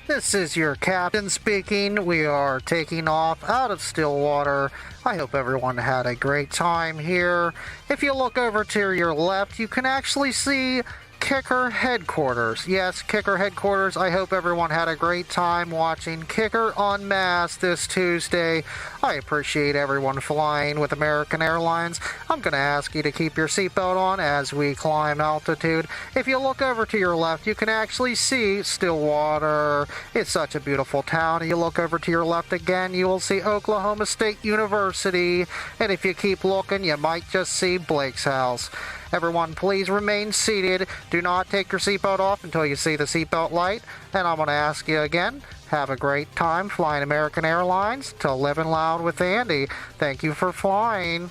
This is your captain speaking. We are taking off out of Stillwater. I hope everyone had a great time here. If you look over to your left, you can actually see Kicker headquarters. Yes, Kicker headquarters. I hope everyone had a great time watching Kicker en masse this Tuesday. I appreciate everyone flying with American Airlines. I'm going to ask you to keep your seatbelt on as we climb altitude. If you look over to your left, you can actually see Stillwater. It's such a beautiful town. You look over to your left again, you will see Oklahoma State University. And if you keep looking, you might just see Blake's house. Everyone, please remain seated. Do not take your seatbelt off until you see the seatbelt light. And I'm going to ask you again, have a great time flying American Airlines to Living Loud with Andy. Thank you for flying.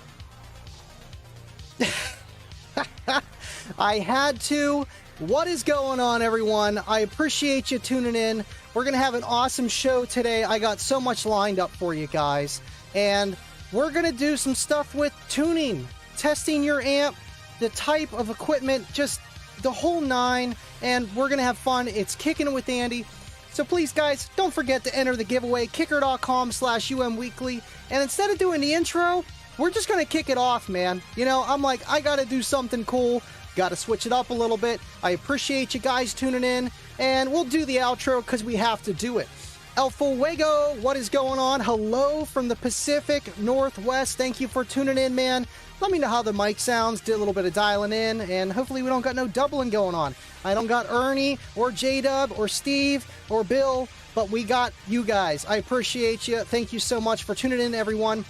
I had to. What is going on, everyone? I appreciate you tuning in. We're going to have an awesome show today. I got so much lined up for you guys. And we're going to do some stuff with tuning, testing your amp, the type of equipment, just the whole nine, and we're gonna have fun. It's Kicking with Andy. So please, guys, don't forget to enter the giveaway, kicker.com/umweekly. And instead of doing the intro, we're just gonna kick it off, man. You know, I'm like, I gotta do something cool, gotta switch it up a little bit. I appreciate you guys tuning in, and we'll do the outro because we have to do it. El Fuego, what is going on? Hello from the Pacific Northwest. Thank you for tuning in, man. Let me know how the mic sounds. Did a little bit of dialing in, and hopefully we don't got no doubling going on. I don't got Ernie or J-Dub or Steve or Bill, but we got you guys. I appreciate you. Thank you so much for tuning in, everyone.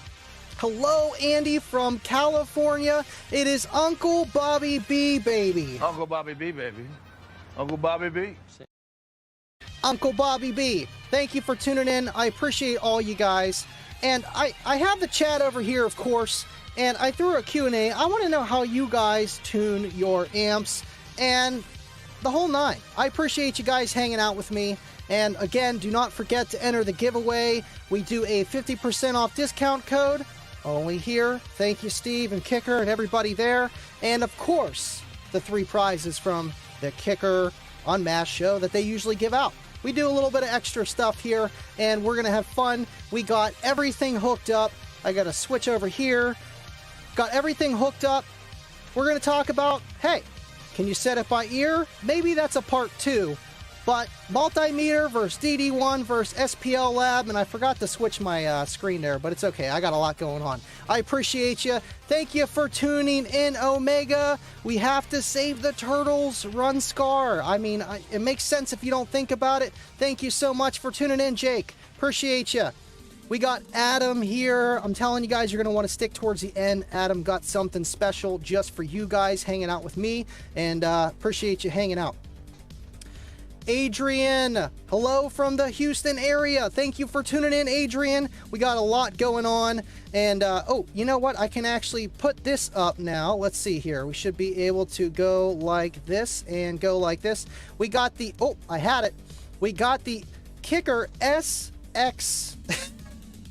Hello, Andy from California. It is Uncle Bobby B, baby. Uncle Bobby B, baby. Uncle Bobby B. Uncle Bobby B. Thank you for tuning in. I appreciate all you guys. And I have the chat over here, of course, and I threw a Q&A. I want to know how you guys tune your amps and the whole nine. I appreciate you guys hanging out with me. And again, do not forget to enter the giveaway. We do a 50% off discount code only here. Thank you, Steve and Kicker and everybody there. And of course, the 3 prizes from the Kicker Unmasked show that they usually give out. We do a little bit of extra stuff here, and we're going to have fun. We got everything hooked up. I got to switch over here. Got everything hooked up. We're going to talk about, hey, can you set it by ear? Maybe that's a part 2. But multimeter versus DD1 versus SPL Lab, and I forgot to switch my screen there, but it's okay. I got a lot going on. I appreciate you. Thank you for tuning in, Omega. We have to save the turtles. Run Scar. I mean, it makes sense if you don't think about it. Thank you so much for tuning in, Jake. Appreciate you. We got Adam here. I'm telling you guys, you're going to want to stick towards the end. Adam got something special just for you guys hanging out with me, and appreciate you hanging out. Adrian, hello from the Houston area. Thank you for tuning in, Adrian. We got a lot going on. And, oh, you know what? I can actually put this up now. Let's see here. We should be able to go like this and go like this. We got the, oh, I had it. We got the Kicker SX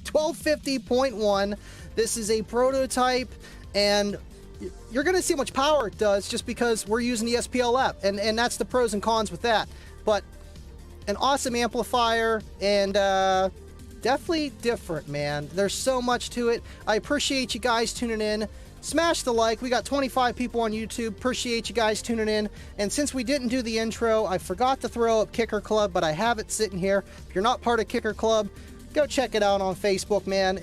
1250.1. This is a prototype, and you're going to see how much power it does just because we're using the SPL app. And that's the pros and cons with that. But an awesome amplifier, and definitely different, man. There's so much to it. I appreciate you guys tuning in. Smash the like. We got 25 people on YouTube. Appreciate you guys tuning in. And since we didn't do the intro, I forgot to throw up Kicker Club, but I have it sitting here. If you're not part of Kicker Club, go check it out on Facebook, man.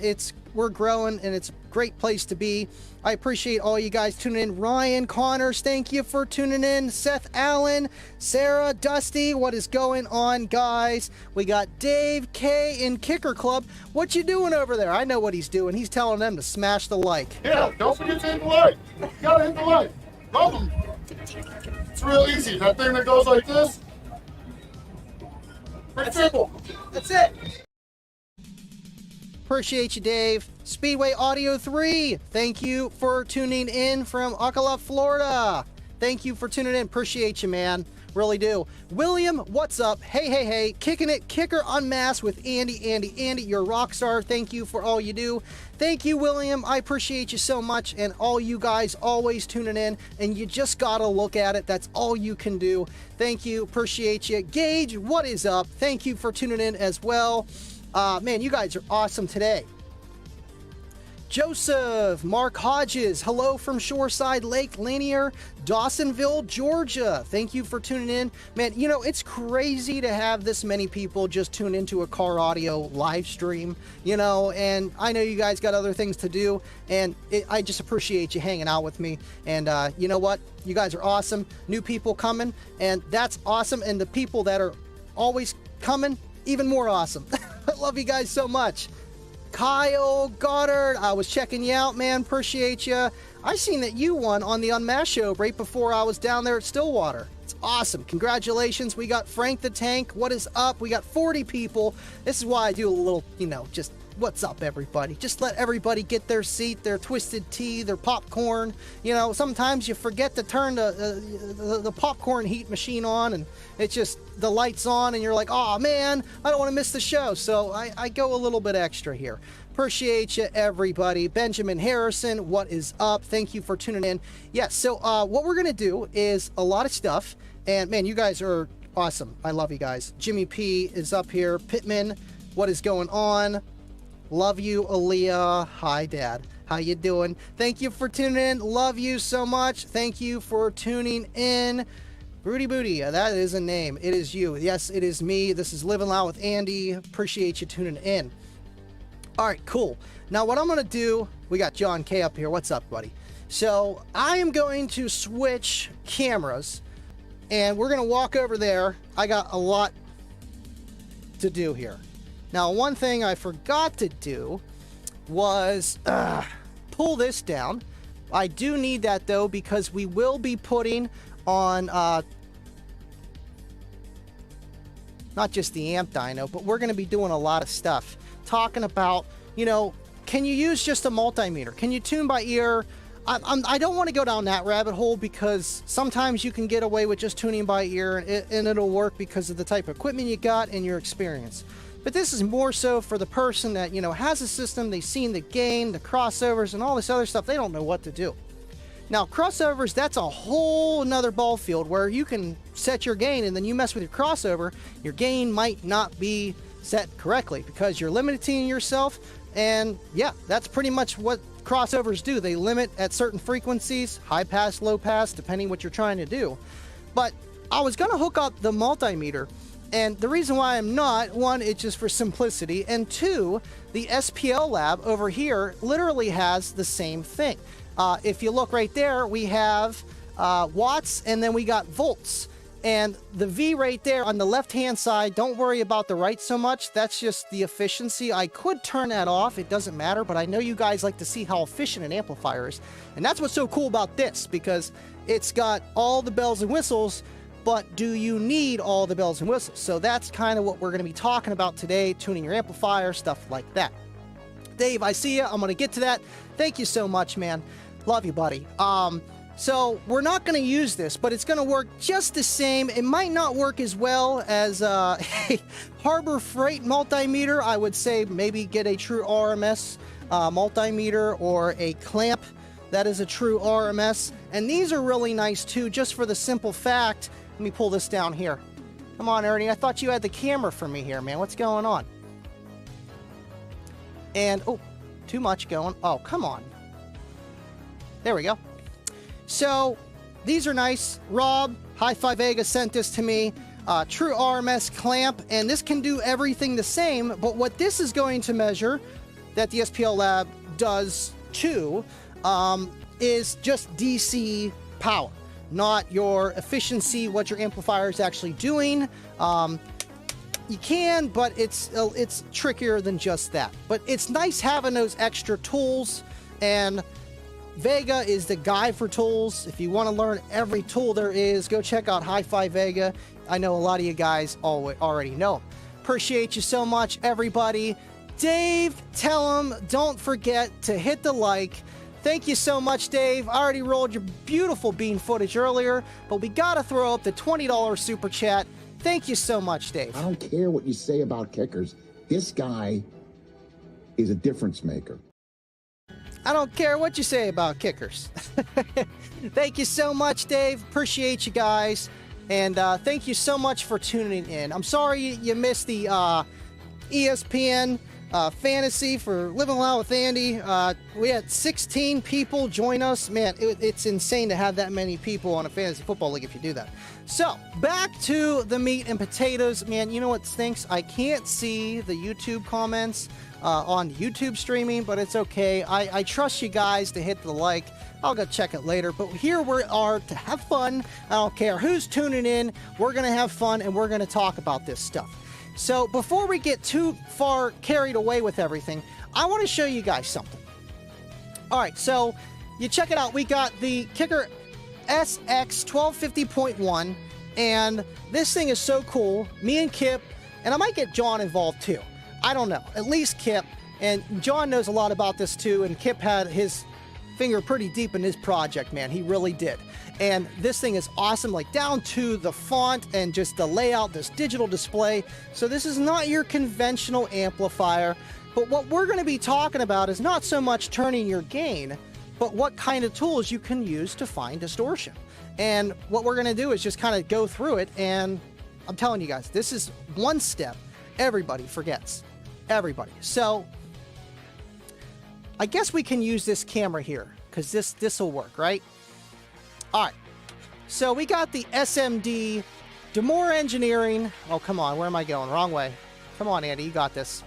We're growing, and it's a great place to be. I appreciate all you guys tuning in. Ryan Connors, thank you for tuning in. Seth Allen, Sarah, Dusty, what is going on, guys? We got Dave K in Kicker Club. What you doing over there? I know what he's doing. He's telling them to smash the like. Yeah, don't forget to hit the like. You gotta hit the like. Welcome. It's real easy. That thing that goes like this. Pretty simple. That's it. Appreciate you, Dave. Speedway Audio 3, thank you for tuning in from Ocala, Florida. Thank you for tuning in. Appreciate you, man. Really do. William, what's up? Hey. Kicking it, Kicker Unmasked with Andy. Andy, you're a rock star. Thank you for all you do. Thank you, William. I appreciate you so much, and all you guys always tuning in, and you just gotta look at it. That's all you can do. Thank you. Appreciate you. Gage, what is up? Thank you for tuning in as well. Man, you guys are awesome today. Joseph, Mark Hodges, hello from Shoreside Lake Lanier, Dawsonville, Georgia. Thank you for tuning in. Man, you know, it's crazy to have this many people just tune into a car audio live stream, you know, and I know you guys got other things to do, and I just appreciate you hanging out with me. And you know what? You guys are awesome. New people coming, and that's awesome. And the people that are always coming, even more awesome. I love you guys so much. Kyle Goddard, I was checking you out, man. Appreciate you. I seen that you won on the Unmasked show right before I was down there at Stillwater. It's awesome. Congratulations. We got Frank the Tank. What is up? We got 40 people. This is why I do a little, you know, just what's up, everybody. Just let everybody get their seat, their twisted tea, their popcorn. You know, sometimes you forget to turn the popcorn heat machine on, and it's just the lights on, and you're like, oh man, I don't want to miss the show. So I go a little bit extra here. Appreciate you, everybody. Benjamin Harrison, what is up? Thank you for tuning in. Yes, so what we're going to do is a lot of stuff, and man, you guys are awesome. I love you guys. Jimmy P is up here. Pittman, what is going on? Love you, Aaliyah. Hi, Dad. How you doing? Thank you for tuning in. Love you so much. Thank you for tuning in. Rudy Booty, that is a name. It is you. Yes, it is me. This is Living Loud with Andy. Appreciate you tuning in. All right, cool. Now, what I'm going to do, we got John K up here. What's up, buddy? So, I am going to switch cameras, and we're going to walk over there. I got a lot to do here. Now, one thing I forgot to do was pull this down. I do need that, though, because we will be putting on not just the amp dyno, but we're going to be doing a lot of stuff. Talking about, you know, can you use just a multimeter? Can you tune by ear? I don't want to go down that rabbit hole, because sometimes you can get away with just tuning by ear, and it'll work because of the type of equipment you got and your experience. But this is more so for the person that, you know, has a system, they've seen the gain, the crossovers, and all this other stuff. They don't know what to do. Now, crossovers, that's a whole nother ball field where you can set your gain, and then you mess with your crossover, your gain might not be set correctly because you're limiting yourself. And yeah, that's pretty much what crossovers do. They limit at certain frequencies, high pass, low pass, depending what you're trying to do. But I was going to hook up the multimeter, and the reason why I'm not, one, it's just for simplicity, and two, the SPL lab over here literally has the same thing. If you look right there, we have watts, and then we got volts. And the V right there on the left-hand side, don't worry about the right so much. That's just the efficiency. I could turn that off. It doesn't matter, but I know you guys like to see how efficient an amplifier is. And that's what's so cool about this, because it's got all the bells and whistles, but do you need all the bells and whistles? So that's kind of what we're going to be talking about today, tuning your amplifier, stuff like that. Dave, I see you. I'm going to get to that. Thank you so much, man. Love you, buddy. So we're not going to use this, but it's going to work just the same. It might not work as well as a Harbor Freight multimeter. I would say maybe get a true RMS multimeter or a clamp that is a true RMS. And these are really nice too, just for the simple fact. Let me pull this down here. Come on, Ernie. I thought you had the camera for me here, man. What's going on? And, oh, too much going. Oh, come on. There we go. So, these are nice. Rob, Hi-Fi Vega sent this to me. True RMS clamp, and this can do everything the same, but what this is going to measure, that the SPL lab does too, is just DC power, not your efficiency, what your amplifier is actually doing. You can, but it's trickier than just that. But it's nice having those extra tools, and Vega is the guy for tools. If you want to learn every tool there is, go check out Hi-Fi Vega. I know a lot of you guys already know. Appreciate you so much, everybody. Dave, tell him, don't forget to hit the like. Thank you so much, Dave. I already rolled your beautiful bean footage earlier, but we gotta throw up the $20 super chat. Thank you so much, Dave. I don't care what you say about kickers. This guy is a difference maker. I don't care what you say about kickers. Thank you so much, Dave. Appreciate you guys. And thank you so much for tuning in. I'm sorry you missed the ESPN fantasy for Living Loud with Andy. We had 16 people join us. Man, it's insane to have that many people on a fantasy football league if you do that. So, back to the meat and potatoes. Man, you know what stinks? I can't see the YouTube comments on YouTube streaming, but it's okay. I trust you guys to hit the like. I'll go check it later. But here we are to have fun. I don't care who's tuning in. We're going to have fun, and we're going to talk about this stuff. So before we get too far carried away with everything, I want to show you guys something. All right, so you check it out. We got the Kicker SX 1250.1, and this thing is so cool. Me and Kip, and I might get John involved too. I don't know. At least Kip, and John knows a lot about this too, and Kip had his finger pretty deep in his project, man. He really did. And this thing is awesome, like down to the font and just the layout, this digital display. So this is not your conventional amplifier, but what we're going to be talking about is not so much turning your gain, but what kind of tools you can use to find distortion. And what we're going to do is just kind of go through it, and I'm telling you guys, this is one step everybody forgets. Everybody. So I guess we can use this camera here, because this will work, right? All right, so we got the SMD Demore Engineering. Oh, come on, where am I going? Wrong way. Come on, Andy, you got this.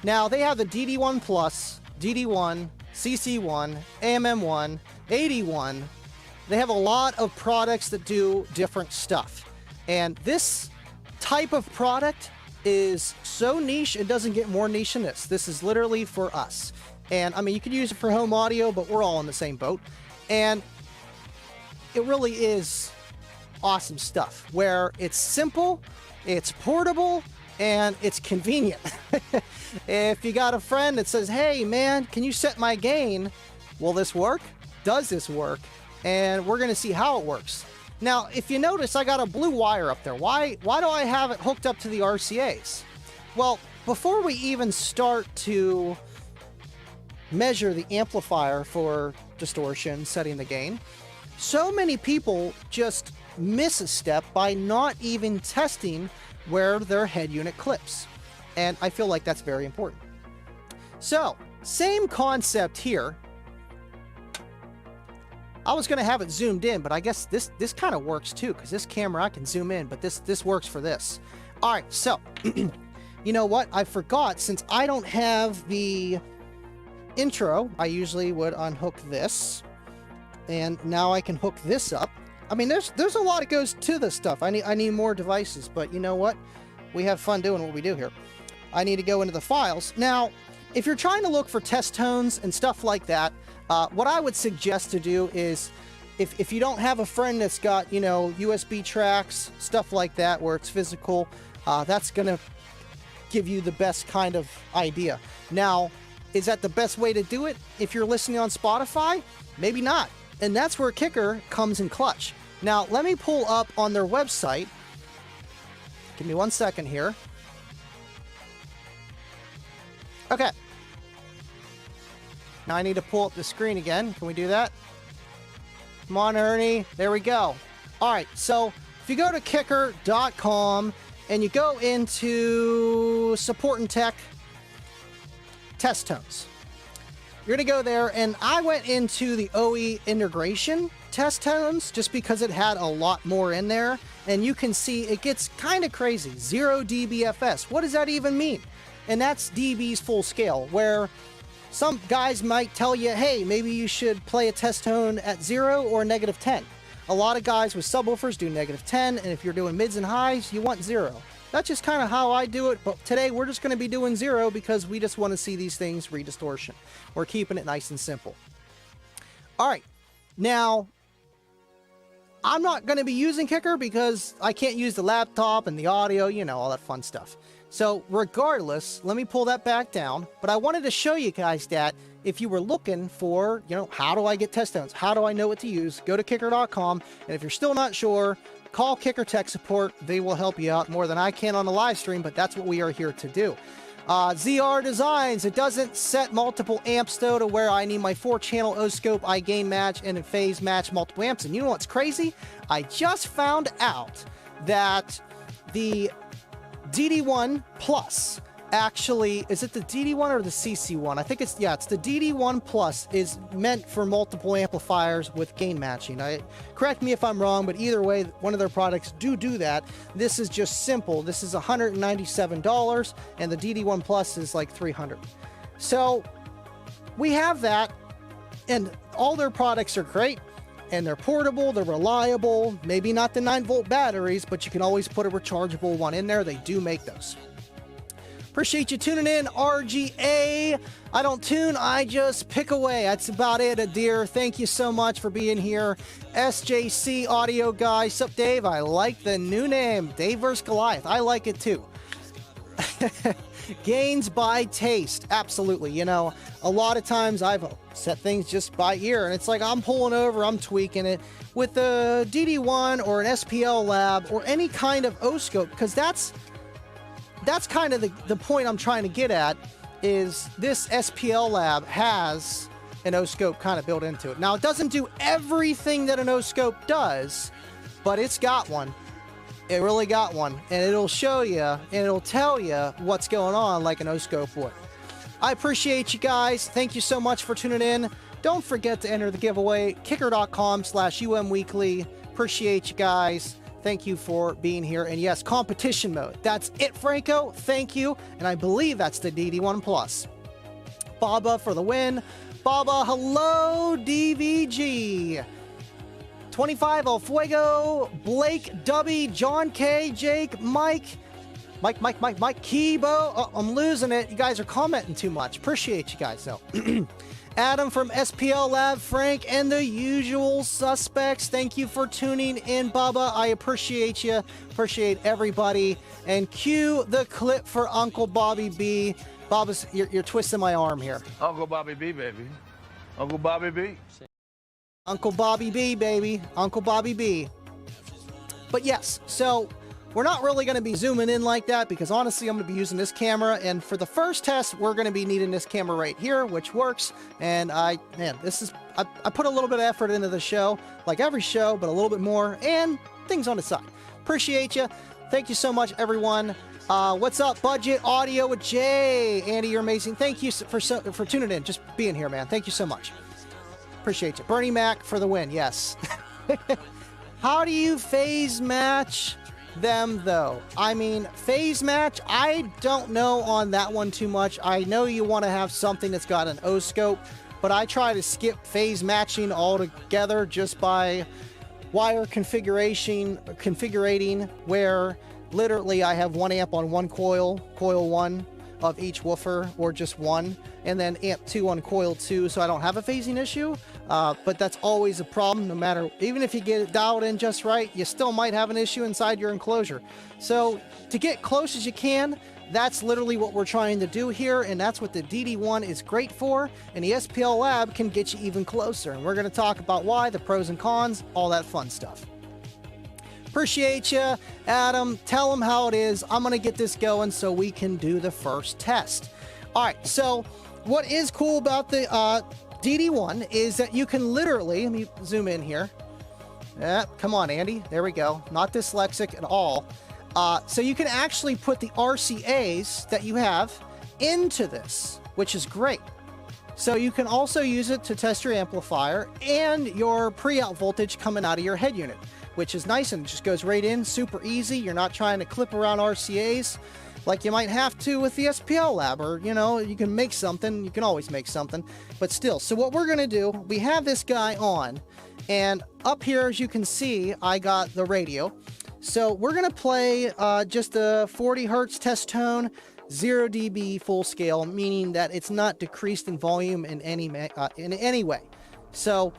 Now, they have the DD1 Plus, DD1, CC1, AMM1, 81. They have a lot of products that do different stuff. And this type of product is so niche, it doesn't get more niche than this. This is literally for us. And, I mean, you could use it for home audio, but we're all in the same boat. And it really is awesome stuff where it's simple, it's portable, and it's convenient. If you got a friend that says, hey man, can you set my gain? Will this work? Does this work? And we're going to see how it works. Now, if you notice, I got a blue wire up there. Why do I have it hooked up to the RCAs? Well, before we even start to measure the amplifier for distortion, setting the gain, so many people just miss a step by not even testing where their head unit clips. And I feel like that's very important. So, same concept here. I was going to have it zoomed in, but I guess this kind of works too, because this camera I can zoom in, but this works for this. All right, so, you know what? I forgot, since I don't have the intro, I usually would unhook this. And now I can hook this up. I mean, there's a lot that goes to this stuff. I need more devices, but you know what? We have fun doing what we do here. I need to go into the files. Now, if you're trying to look for test tones and stuff like that, what I would suggest to do is, if you don't have a friend that's got, you know, USB tracks, stuff like that, where it's physical, that's going to give you the best kind of idea. Now, is that the best way to do it? If you're listening on Spotify, maybe not. And that's where Kicker comes in clutch. Now, let me pull up on their website. Give me 1 second here. Okay. Now I need to pull up the screen again. Can we do that? Come on, Ernie. There we go. All right, so if you go to kicker.com and you go into support and tech, test tones. You're going to go there, and I went into the OE integration test tones just because it had a lot more in there, and you can see it gets kind of crazy. 0 dBFS. What does that even mean? And that's dB's full scale, where some guys might tell you, hey, maybe you should play a test tone at 0 or -10. A lot of guys with subwoofers do -10, and if you're doing mids and highs, you want 0. That's just kind of how I do it, but today we're just going to be doing 0 because we just want to see these things re-distortion. We're keeping it nice and simple. All right, now, I'm not going to be using Kicker because I can't use the laptop and the audio, you know, all that fun stuff. So regardless, let me pull that back down. But I wanted to show you guys that if you were looking for, how do I get test tones? How do I know what to use? Go to kicker.com. And if you're still not sure, call Kicker Tech Support. They will help you out more than I can on the live stream, but that's what we are here to do. ZR Designs, it doesn't set multiple amps though to where I need my 4-channel O-scope, I gain match, and phase match multiple amps. And you know what's crazy? I just found out that the DD1 Plus actually, is it the DD1 or the CC1? I think it's the DD1 Plus is meant for multiple amplifiers with gain matching. Correct me if I'm wrong, but either way, one of their products do that. This is just simple. This is $197, and the DD1 Plus is like $300. So we have that, and all their products are great, and they're portable, they're reliable. Maybe not the 9-volt batteries, but you can always put a rechargeable one in there. They do make those. Appreciate you tuning in, RGA. I don't tune, I just pick away. That's about it, dear. Thank you so much for being here. SJC Audio Guy. Sup, Dave? I like the new name. Dave vs. Goliath. I like it too. Gains by taste. Absolutely. A lot of times I've set things just by ear, and it's like I'm pulling over, I'm tweaking it. With the DD1 or an SPL Lab or any kind of O-scope, because that's kind of the point I'm trying to get at, is this SPL Lab has an O-scope kind of built into it. Now, it doesn't do everything that an O-scope does, but it's got one. It really got one, and it'll show you, and it'll tell you what's going on like an O-scope would. I appreciate you guys. Thank you so much for tuning in. Don't forget to enter the giveaway, kicker.com/umweekly. Appreciate you guys. Thank you for being here. And yes, competition mode. That's it, Franco. Thank you. And I believe that's the DD1 Plus. Baba for the win. Baba, hello, DVG. 25 El Fuego. Blake, Dubby, John K, Jake, Mike, Kibo. Oh, I'm losing it. You guys are commenting too much. Appreciate you guys, though. Adam from SPL Lab, Frank, and the usual suspects. Thank you for tuning in, Baba. I appreciate you. Appreciate everybody. And cue the clip for Uncle Bobby B. Baba's, you're twisting my arm here. Uncle Bobby B, baby. Uncle Bobby B. Uncle Bobby B, baby. Uncle Bobby B. But yes, so we're not really going to be zooming in like that because honestly, I'm going to be using this camera. And for the first test, we're going to be needing this camera right here, which works. And I put a little bit of effort into the show, like every show, but a little bit more, and things on the side. Appreciate you. Thank you so much, everyone. What's up, Budget Audio with Jay? Andy, you're amazing. Thank you for tuning in, just being here, man. Thank you so much. Appreciate you. Bernie Mac for the win, yes. How do you phase match them, though? I mean, phase match, I don't know on that one too much. I know you want to have something that's got an O-scope, but I try to skip phase matching altogether just by wire configuring, where literally I have one amp on one coil 1 of each woofer, or just one, and then amp 2 on coil 2, so I don't have a phasing issue. But that's always a problem, no matter, even if you get it dialed in just right, you still might have an issue inside your enclosure. So to get close as you can, that's literally what we're trying to do here, and that's what the DD1 is great for, and the SPL Lab can get you even closer. And we're going to talk about why, the pros and cons, all that fun stuff. Appreciate you, Adam. Tell them how it is. I'm going to get this going so we can do the first test. All right, so what is cool about the DD1 is that you can literally, let me zoom in here. Yeah, come on, Andy. There we go. Not dyslexic at all. So you can actually put the RCAs that you have into this, which is great. So you can also use it to test your amplifier and your pre-out voltage coming out of your head unit, which is nice and just goes right in, super easy. You're not trying to clip around RCAs like you might have to with the SPL Lab, or, you know, you can make something, you can always make something, but still. So what we're going to do, we have this guy on, and up here, as you can see, I got the radio. So we're going to play just a 40 hertz test tone, 0 dB full scale, meaning that it's not decreased in volume in any way. So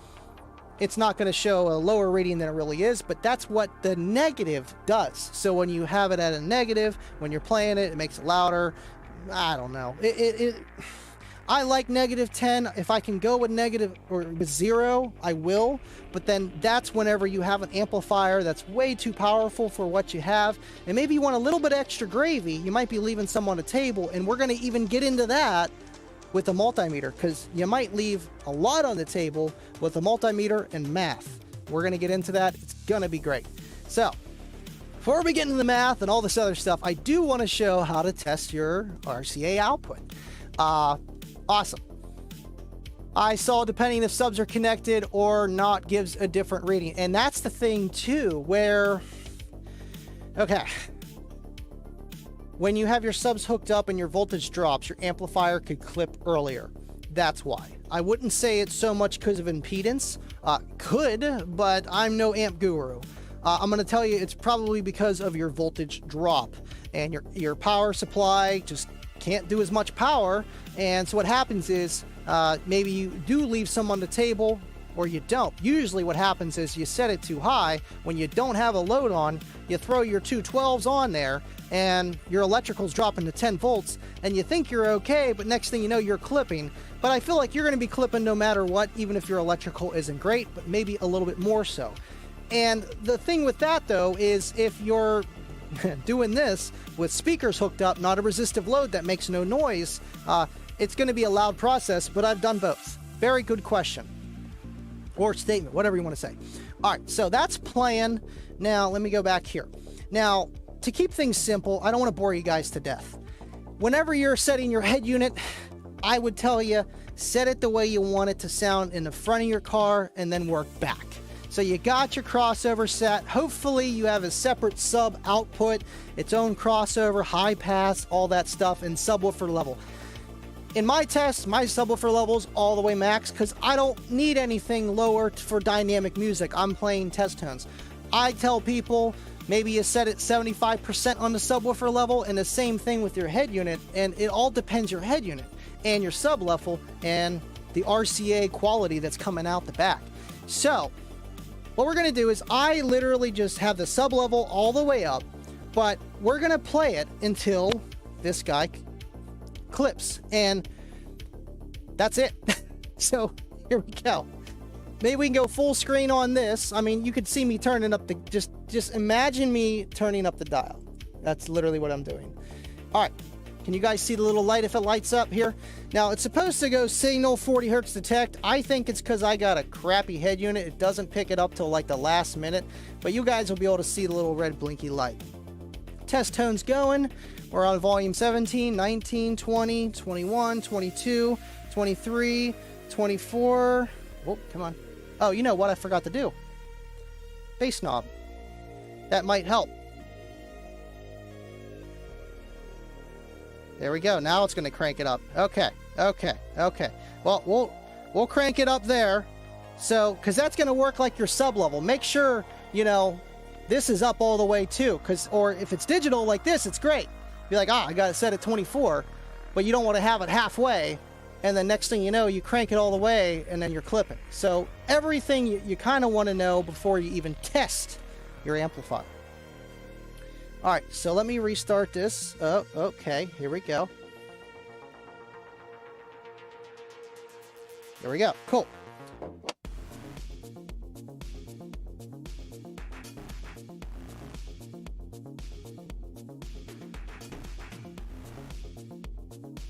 it's not going to show a lower reading than it really is, but that's what the negative does. So when you have it at a negative, when you're playing it, it makes it louder. I don't know. I like -10. If I can go with negative or with 0, I will. But then that's whenever you have an amplifier that's way too powerful for what you have. And maybe you want a little bit extra gravy. You might be leaving some on the table. And we're going to even get into that with a multimeter, because you might leave a lot on the table with a multimeter and math. We're going to get into that. It's going to be great. So before we get into the math and all this other stuff, I do want to show how to test your RCA output. Awesome. I saw depending if subs are connected or not gives a different reading. And that's the thing too, where, okay, when you have your subs hooked up and your voltage drops, your amplifier could clip earlier. That's why. I wouldn't say it's so much because of impedance. Could, but I'm no amp guru. I'm going to tell you it's probably because of your voltage drop and your power supply just can't do as much power. And so what happens is maybe you do leave some on the table or you don't. Usually what happens is you set it too high. When you don't have a load on, you throw your 212s on there and your electrical's dropping to 10 volts and you think you're okay, but next thing you know, you're clipping. But I feel like you're going to be clipping no matter what, even if your electrical isn't great, but maybe a little bit more so. And the thing with that though is if you're doing this with speakers hooked up, not a resistive load that makes no noise, it's going to be a loud process, but I've done both. Very good question. Or statement, whatever you want to say. All right, so that's playing. Now, let me go back here. Now, to keep things simple, I don't want to bore you guys to death. Whenever you're setting your head unit, I would tell you, set it the way you want it to sound in the front of your car and then work back. So you got your crossover set. Hopefully you have a separate sub output, its own crossover, high pass, all that stuff, and subwoofer level. In my test, my subwoofer level's all the way max because I don't need anything lower for dynamic music. I'm playing test tones. I tell people maybe you set it 75% on the subwoofer level, and the same thing with your head unit, and it all depends your head unit and your sub level and the RCA quality that's coming out the back. So what we're going to do is I literally just have the sub level all the way up, but we're going to play it until this guy clips, and that's it. So here we go. Maybe we can go full screen on this. I mean, you could see me turning up the, just imagine me turning up the dial. That's literally what I'm doing. All right. Can you guys see the little light if it lights up here? Now, it's supposed to go signal 40 hertz detect. I think it's because I got a crappy head unit. It doesn't pick it up till like the last minute, but you guys will be able to see the little red blinky light. Test tones going. We're on volume 17, 19, 20, 21, 22, 23, 24. Oh, come on. Oh, you know what I forgot to do? Bass knob. That might help. There we go. Now it's going to crank it up. Okay. Well, we'll crank it up there. So, because that's going to work like your sub level. Make sure, you know, this is up all the way too. Or if it's digital like this, it's great. Be like, I got it set at 24, but you don't want to have it halfway. And then next thing you know, you crank it all the way and then you're clipping. So everything you kind of want to know before you even test your amplifier. All right, so let me restart this. Oh, okay, here we go. There we go, cool.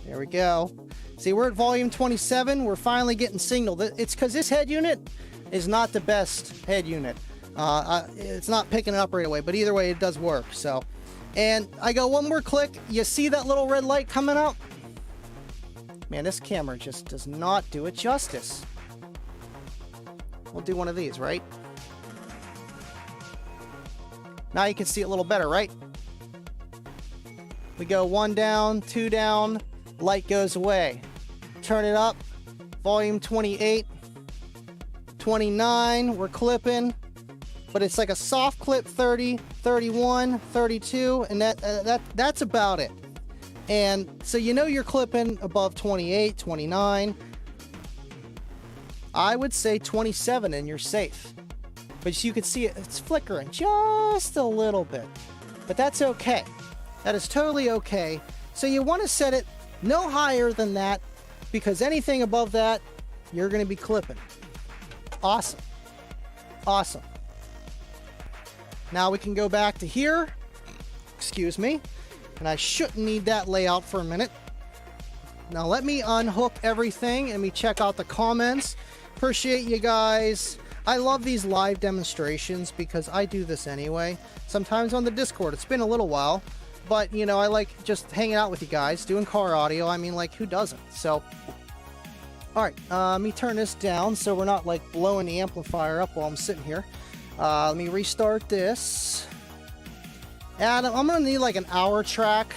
There we go. See, we're at volume 27. We're finally getting signal. It's because this head unit is not the best head unit. It's not picking it up right away, but either way, it does work. So, and I go one more click. You see that little red light coming up? Man, this camera just does not do it justice. We'll do one of these, right? Now you can see it a little better, right? We go 1 down, 2 down, light goes away. Turn it up, volume 28, 29, we're clipping. But it's like a soft clip 30, 31, 32, and that's about it. And so you know you're clipping above 28, 29. I would say 27 and you're safe. But as you can see, it's flickering just a little bit. But that's okay. That is totally okay. So you want to set it no higher than that, because anything above that, you're going to be clipping. Awesome. Awesome. Now we can go back to here. Excuse me. And I shouldn't need that layout for a minute. Now let me unhook everything and me check out the comments. Appreciate you guys. I love these live demonstrations because I do this anyway. Sometimes on the Discord. It's been a little while. But, you know, I like just hanging out with you guys, doing car audio. I mean, like, who doesn't? So, alright, let me turn this down so we're not, like, blowing the amplifier up while I'm sitting here. Let me restart this. Adam, I'm gonna need, like, an hour track.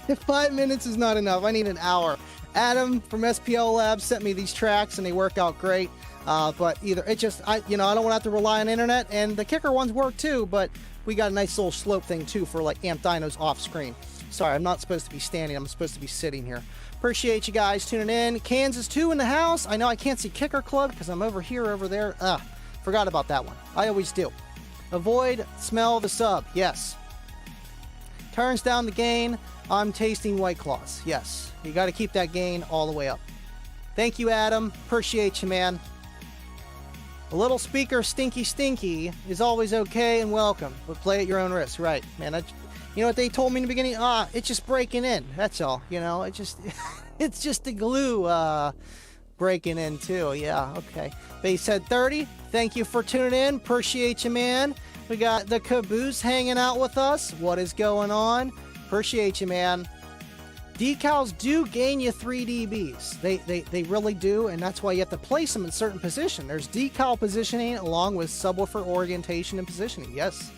5 minutes is not enough. I need an hour. Adam from SPL Labs sent me these tracks, and they work out great. But either, it just, I don't want to have to rely on internet, and the Kicker ones work, too, but we got a nice little slope thing too for like amp dynos off screen. Sorry, I'm not supposed to be standing. I'm supposed to be sitting here. Appreciate you guys tuning in. Kansas 2 in the house. I know I can't see Kicker Club because I'm over here, over there. Forgot about that one. I always do. Avoid smell the sub. Yes. Turns down the gain. I'm tasting White Claws. Yes. You got to keep that gain all the way up. Thank you, Adam. Appreciate you, man. A little speaker stinky is always okay and welcome, but play at your own risk. Right, man. You know what they told me in the beginning? It's just breaking in. That's all. You know, it's just the glue breaking in too. Yeah, okay. They said 30. Thank you for tuning in. Appreciate you, man. We got the Caboose hanging out with us. What is going on? Appreciate you, man. Decals do gain you 3 dBs. They really do, and that's why you have to place them in certain position. There's decal positioning along with subwoofer orientation and positioning. Yes.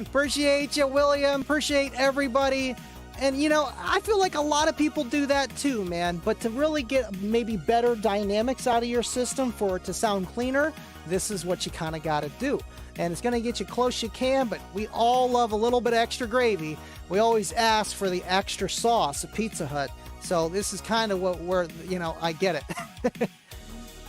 Appreciate you, William. Appreciate everybody. And, you know, I feel like a lot of people do that too, man. But to really get maybe better dynamics out of your system for it to sound cleaner, this is what you kind of got to do. And it's going to get you close you can, but we all love a little bit of extra gravy. We always ask for the extra sauce at Pizza Hut. So this is kind of what we're, you know, I get it.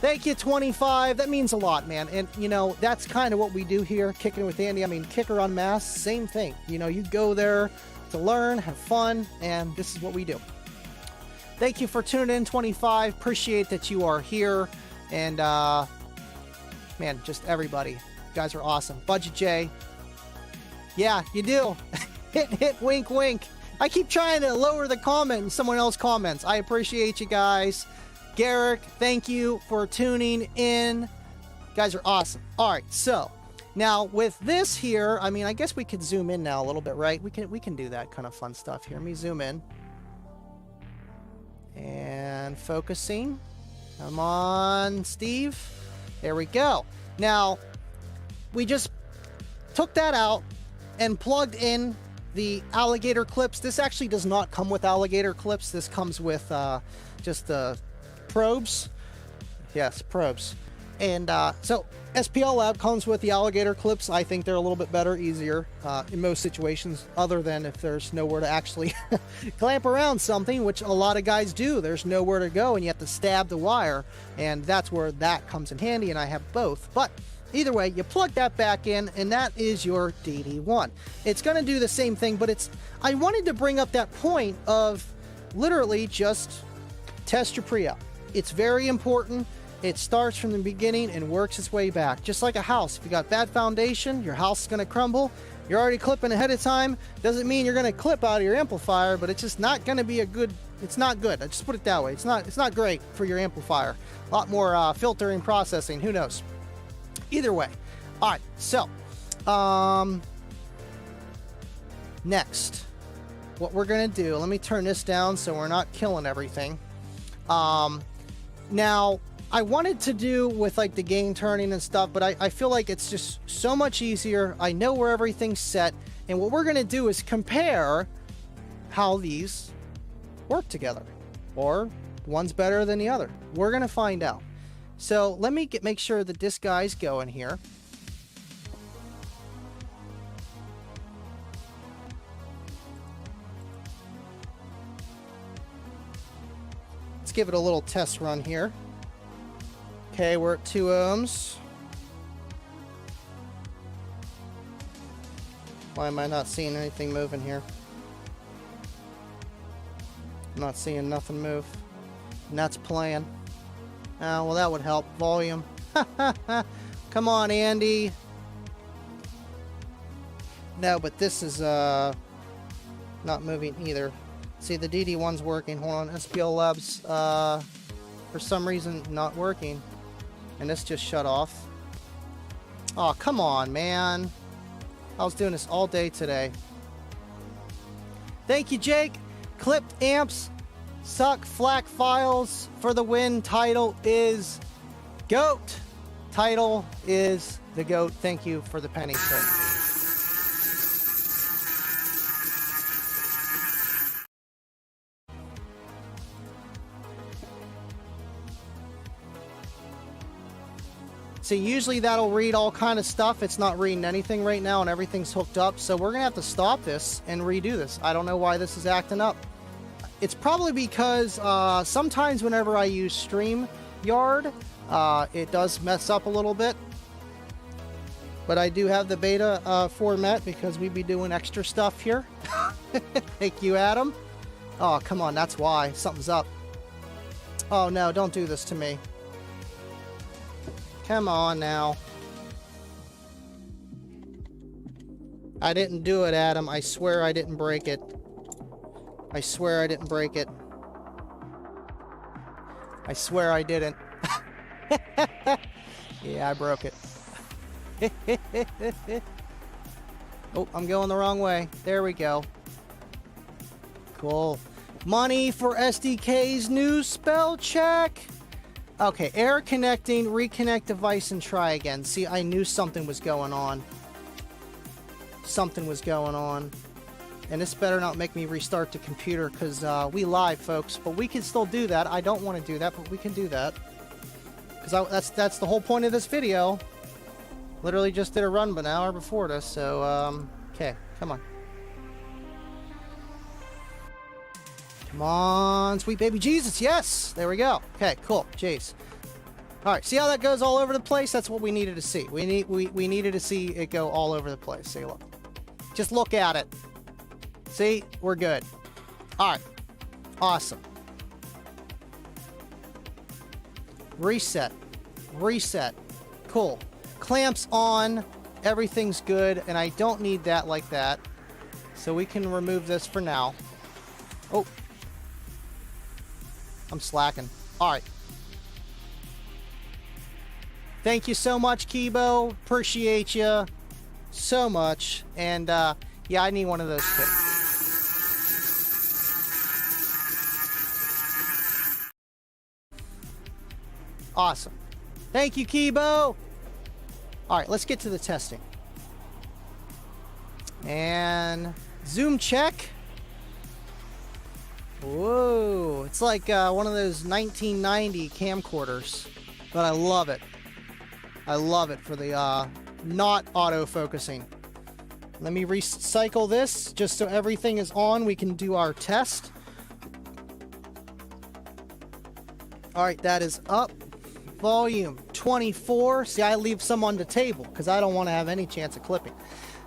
Thank you, 25. That means a lot, man. And, you know, that's kind of what we do here, Kicking with Andy. I mean, Kicker on Mass, same thing. You know, you go there to learn, have fun, and this is what we do. Thank you for tuning in, 25. Appreciate that you are here. And, man, just everybody. You guys are awesome. Budget J. Yeah, you do. hit, wink, wink. I keep trying to lower the comment and someone else comments. I appreciate you guys. Garrick, thank you for tuning in. You guys are awesome. All right, so now with this here, I mean, I guess we could zoom in now a little bit, right? We can do that kind of fun stuff here. Let me zoom in. And focusing. Come on, Steve. There we go. Now, we just took that out and plugged in the alligator clips. This actually does not come with alligator clips. This comes with just the probes. Yes, probes. And so SPL Lab comes with the alligator clips. I think they're a little bit better, easier in most situations, other than if there's nowhere to actually clamp around something, which a lot of guys do. There's nowhere to go and you have to stab the wire, and that's where that comes in handy, and I have both. But either way, you plug that back in, and that is your DD1. It's going to do the same thing, but I wanted to bring up that point of literally just test your pre-op. It's very important. It starts from the beginning and works its way back. Just like a house. If you got bad foundation, your house is going to crumble. You're already clipping ahead of time. Doesn't mean you're going to clip out of your amplifier, but it's just not going to be it's not good. I just put it that way. It's not great for your amplifier. A lot more filtering, processing. Who knows? Either way. All right, so next, what we're gonna do, let me turn this down so we're not killing everything. Now, I wanted to do with like the gain turning and stuff, but I feel like it's just so much easier. I know where everything's set, and what we're gonna do is compare how these work together, or one's better than the other. We're gonna find out. So let me make sure that this guy's going here. Let's give it a little test run here. Okay, we're at 2 ohms. Why am I not seeing anything moving here? I'm not seeing nothing move. And that's playing. Oh, well, that would help. Volume. Come on, Andy. No, but this is not moving either. See, the DD1's working. Hold on. SPL Labs, for some reason, not working. And this just shut off. Oh, come on, man. I was doing this all day today. Thank you, Jake. Clipped amps suck FLAC files for the win. Title is GOAT. Title is the GOAT. Thank you for the penny, sir. See, usually that'll read all kind of stuff. It's not reading anything right now, and everything's hooked up. So we're going to have to stop this and redo this. I don't know why this is acting up. It's probably because sometimes whenever I use StreamYard, it does mess up a little bit. But I do have the beta format because we be doing extra stuff here. Thank you, Adam. Oh, come on. That's why. Something's up. Oh, no. Don't do this to me. Come on now. I didn't do it, Adam. I swear I didn't break it. I swear I didn't break it. I swear I didn't. Yeah, I broke it. Oh, I'm going the wrong way. There we go. Cool. Money for SDK's new spell check. Okay, error connecting, reconnect device, and try again. See, I knew something was going on. Something was going on. And this better not make me restart the computer, because we live, folks. But we can still do that. I don't want to do that, but we can do that. Because that's the whole point of this video. Literally just did a run an hour before this, so, okay, come on. Come on, sweet baby Jesus, yes! There we go. Okay, cool, jeez. Alright, see how that goes all over the place? That's what we needed to see. We needed to see it go all over the place. See, look. Just look at it. See? We're good. Alright. Awesome. Reset. Reset. Cool. Clamps on. Everything's good, and I don't need that like that. So we can remove this for now. Oh. I'm slacking. Alright. Thank you so much, Kibo. Appreciate you so much. And, yeah, I need one of those too. Awesome. Thank you, Kibo. Alright, let's get to the testing. And zoom check. Whoa, it's like one of those 1990 camcorders, but I love it. I love it for the not auto-focusing. Let me recycle this just so everything is on. We can do our test. Alright, that is up. Volume 24. See, I leave some on the table because I don't want to have any chance of clipping.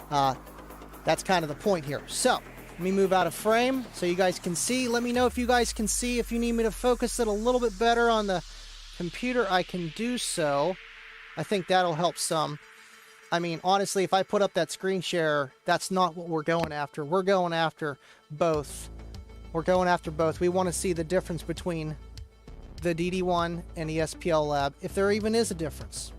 That's kind of the point here. So, let me move out of frame so you guys can see. Let me know if you guys can see. If you need me to focus it a little bit better on the computer, I can do so. I think that'll help some. I mean, honestly, if I put up that screen share, that's not what we're going after. We're going after both. We're going after both. We want to see the difference between the DD1 and the SPL Lab, if there even is a difference.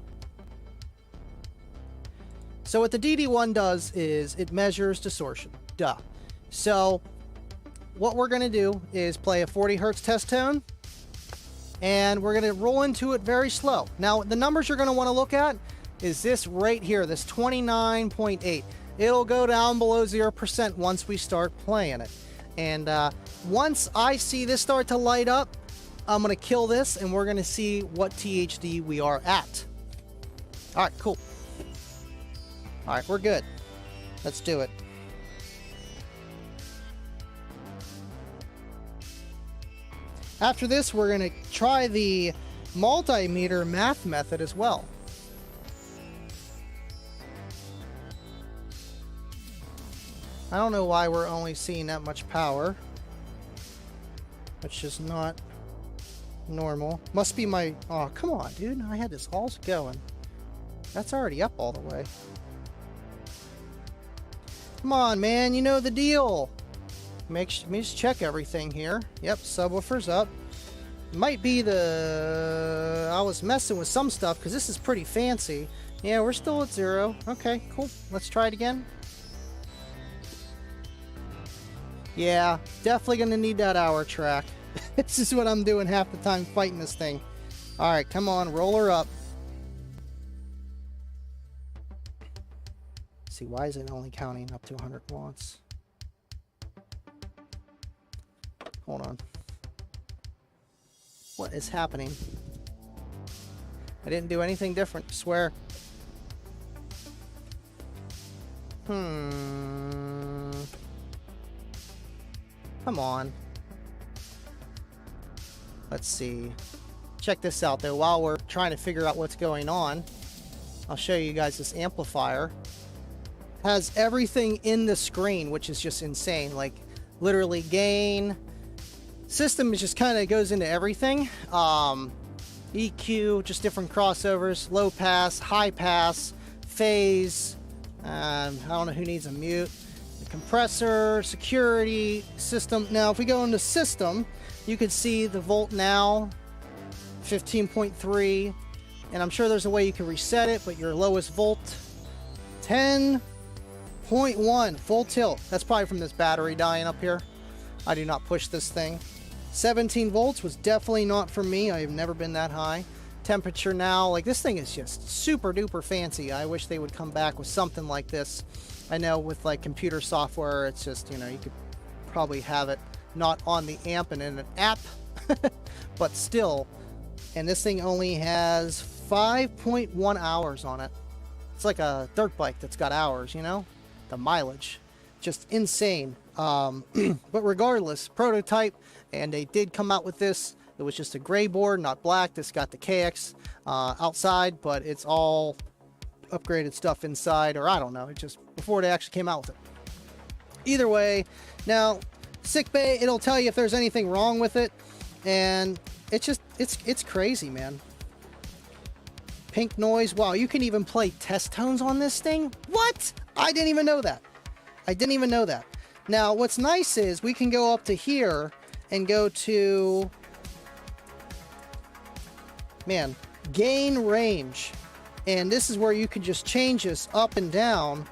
So what the DD1 does is it measures distortion. Duh. So what we're going to do is play a 40 hertz test tone, and we're going to roll into it very slow. Now, the numbers you're going to want to look at is this right here, this 29.8. It'll go down below 0% once we start playing it. And once I see this start to light up, I'm going to kill this, and we're going to see what THD we are at. All right, cool. All right, we're good. Let's do it. After this, we're going to try the multimeter math method as well. I don't know why we're only seeing that much power. It's just not normal. Must be my... Oh, come on, dude. I had this all going. That's already up all the way. Come on, man. You know the deal. Let me just check everything here. Yep, subwoofer's up. Might be the... I was messing with some stuff because this is pretty fancy. Yeah, we're still at 0. Okay, cool. Let's try it again. Yeah, definitely going to need that hour track. This is what I'm doing half the time fighting this thing. Alright, come on, roll her up. Let's see, why is it only counting up to 100 watts? Hold on. What is happening? I didn't do anything different, I swear. Come on. Let's see. Check this out though. While we're trying to figure out what's going on, I'll show you guys this amplifier. Has everything in the screen, which is just insane. Like literally gain. System is just kind of goes into everything. EQ, just different crossovers, low pass, high pass, phase. I don't know who needs a mute. The compressor, security, system. Now, if we go into system, you can see the volt now, 15.3, and I'm sure there's a way you can reset it, but your lowest volt, 10.1, full tilt. That's probably from this battery dying up here. I do not push this thing. 17 volts was definitely not for me. I have never been that high. Temperature now, like this thing is just super duper fancy. I wish they would come back with something like this. I know with like computer software, it's just, you know, you could probably have it not on the amp and in an app, but still. And this thing only has 5.1 hours on it. It's like a dirt bike that's got hours, you know, the mileage, just insane. But regardless, prototype, and they did come out with this. It was just a gray board, not black. This got the KX outside, but it's all upgraded stuff inside, or I don't know. It just before they actually came out with it. Either way, now sick bay, it'll tell you if there's anything wrong with it, and it's just it's crazy, man. Pink noise. Wow, you can even play test tones on this thing. What? I didn't even know that. I didn't even know that. Now, what's nice is we can go up to here and go to, man, gain range. And this is where you can just change this up and down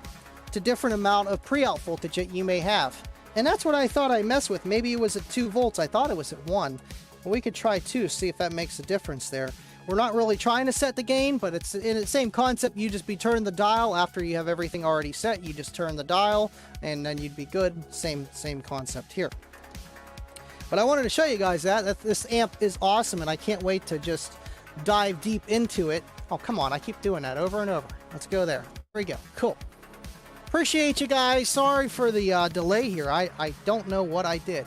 to different amount of pre-out voltage that you may have. And that's what I thought I messed with. Maybe it was at 2 volts. I thought it was at 1. But we could try 2, see if that makes a difference there. We're not really trying to set the gain, but it's in the same concept. You just be turning the dial after you have everything already set. You just turn the dial and then you'd be good. Same concept here. But I wanted to show you guys that this amp is awesome, and I can't wait to just dive deep into it. Oh, come on. I keep doing that over and over. Let's go there. There we go. Cool. Appreciate you guys. Sorry for the delay here. I don't know what I did.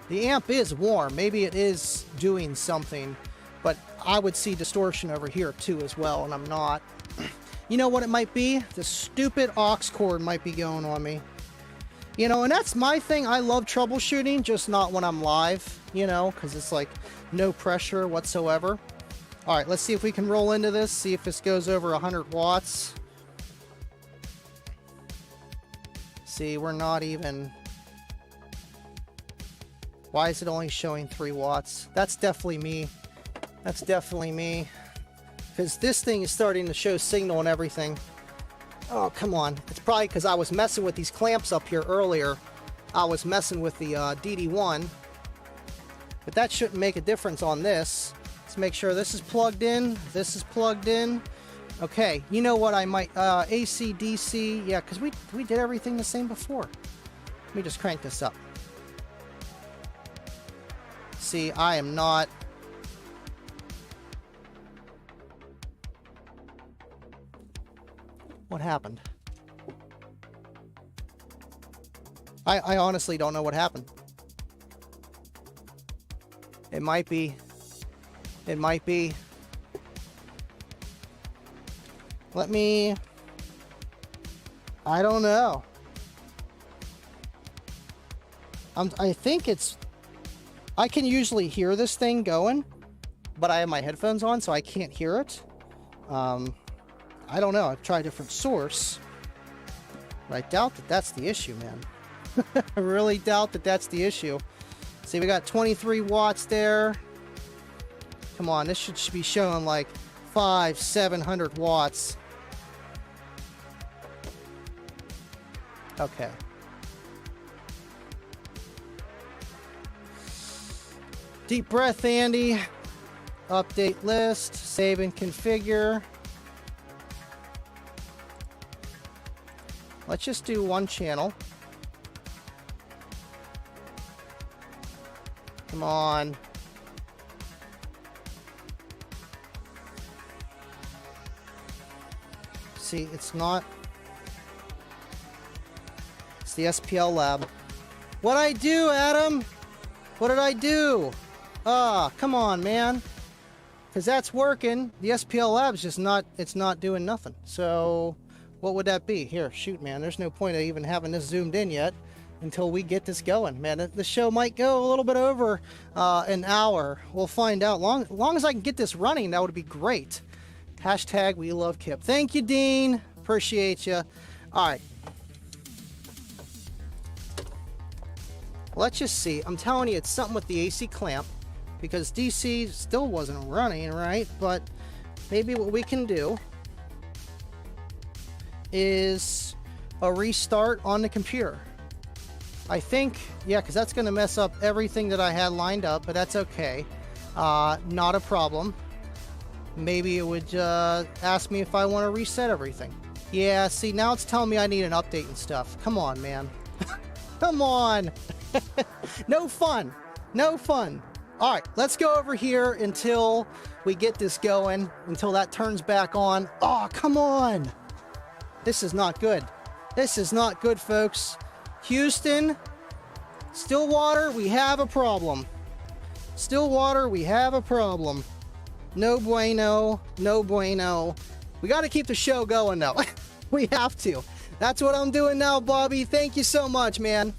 The amp is warm. Maybe it is doing something, but I would see distortion over here too as well, and I'm not. You know what it might be? The stupid aux cord might be going on me. You know, and that's my thing. I love troubleshooting, just not when I'm live, you know, because it's like no pressure whatsoever. All right, let's see if we can roll into this, see if this goes over 100 watts. See, we're not even... Why is it only showing 3 watts? That's definitely me. That's definitely me. Because this thing is starting to show signal and everything. Oh, come on. It's probably because I was messing with these clamps up here earlier. I was messing with the DD1. But that shouldn't make a difference on this. Let's make sure this is plugged in. This is plugged in. Okay, you know what I might... AC, DC. Yeah, because we did everything the same before. Let me just crank this up. See, I am not... What happened? I honestly don't know what happened. It might be. It might be. Let me... I don't know. I think it's... I can usually hear this thing going, but I have my headphones on, so I can't hear it. I don't know. I've tried a different source. But I doubt that that's the issue, man. I really doubt that that's the issue. See, we got 23 watts there. Come on, this should be showing like 700 watts. Okay. Deep breath, Andy. Update list. Save and configure. Let's just do one channel. Come on. See, it's not... It's the SPL lab. What'd I do, Adam? What did I do? Ah, come on, man. Because that's working. The SPL lab's just not... It's not doing nothing. So... What would that be? Here, shoot, man. There's no point of even having this zoomed in yet until we get this going. Man, the show might go a little bit over an hour. We'll find out. Long as I can get this running, that would be great. Hashtag we love Kip. Thank you, Dean. Appreciate you. All right. Let's just see. I'm telling you, it's something with the AC clamp because DC still wasn't running, right? But maybe what we can do is a restart on the computer. I think, yeah, because that's going to mess up everything that I had lined up, but that's okay. Not a problem. Maybe it would ask me if I want to reset everything. Yeah, see, now it's telling me I need an update and stuff. Come on, man. Come on. No fun. No fun. All right, let's go over here until we get this going, until that turns back on. Oh, come on. This is not good. This is not good, folks. Houston, Stillwater, we have a problem. Stillwater, we have a problem. No bueno, no bueno. We got to keep the show going, though. We have to. That's what I'm doing now, Bobby. Thank you so much, man.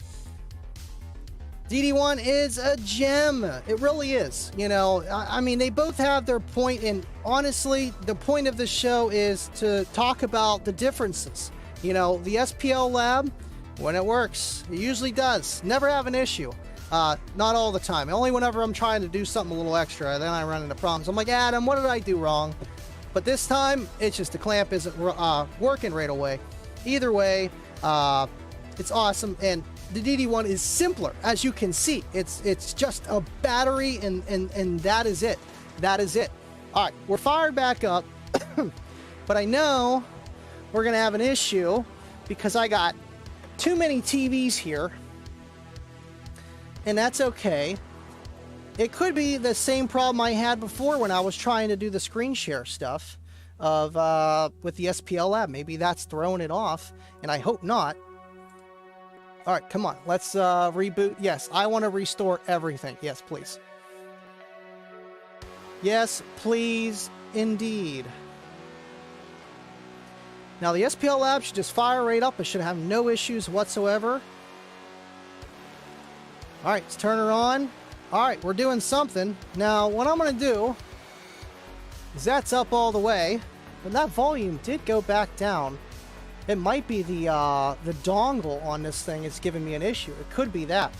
DD1 is a gem. It really is. You know, I mean, they both have their point, and honestly, the point of the show is to talk about the differences. You know, the SPL lab, when it works, it usually does. Never have an issue. Not all the time. Only whenever I'm trying to do something a little extra, then I run into problems. I'm like, Adam, what did I do wrong? But this time, it's just the clamp isn't working right away. Either way, it's awesome, and the DD1 is simpler, as you can see. It's just a battery, and that is it. That is it. All right, we're fired back up, but I know we're gonna have an issue because I got too many TVs here, and that's okay. It could be the same problem I had before when I was trying to do the screen share stuff of with the SPL lab. Maybe that's throwing it off, and I hope not. All right, come on. Let's reboot. Yes, I want to restore everything. Yes, please. Yes, please, indeed. Now, the SPL lab should just fire right up. It should have no issues whatsoever. All right, let's turn her on. All right, we're doing something. Now, what I'm going to do is that's up all the way, but that volume did go back down. It might be the dongle on this thing is giving me an issue. It could be that.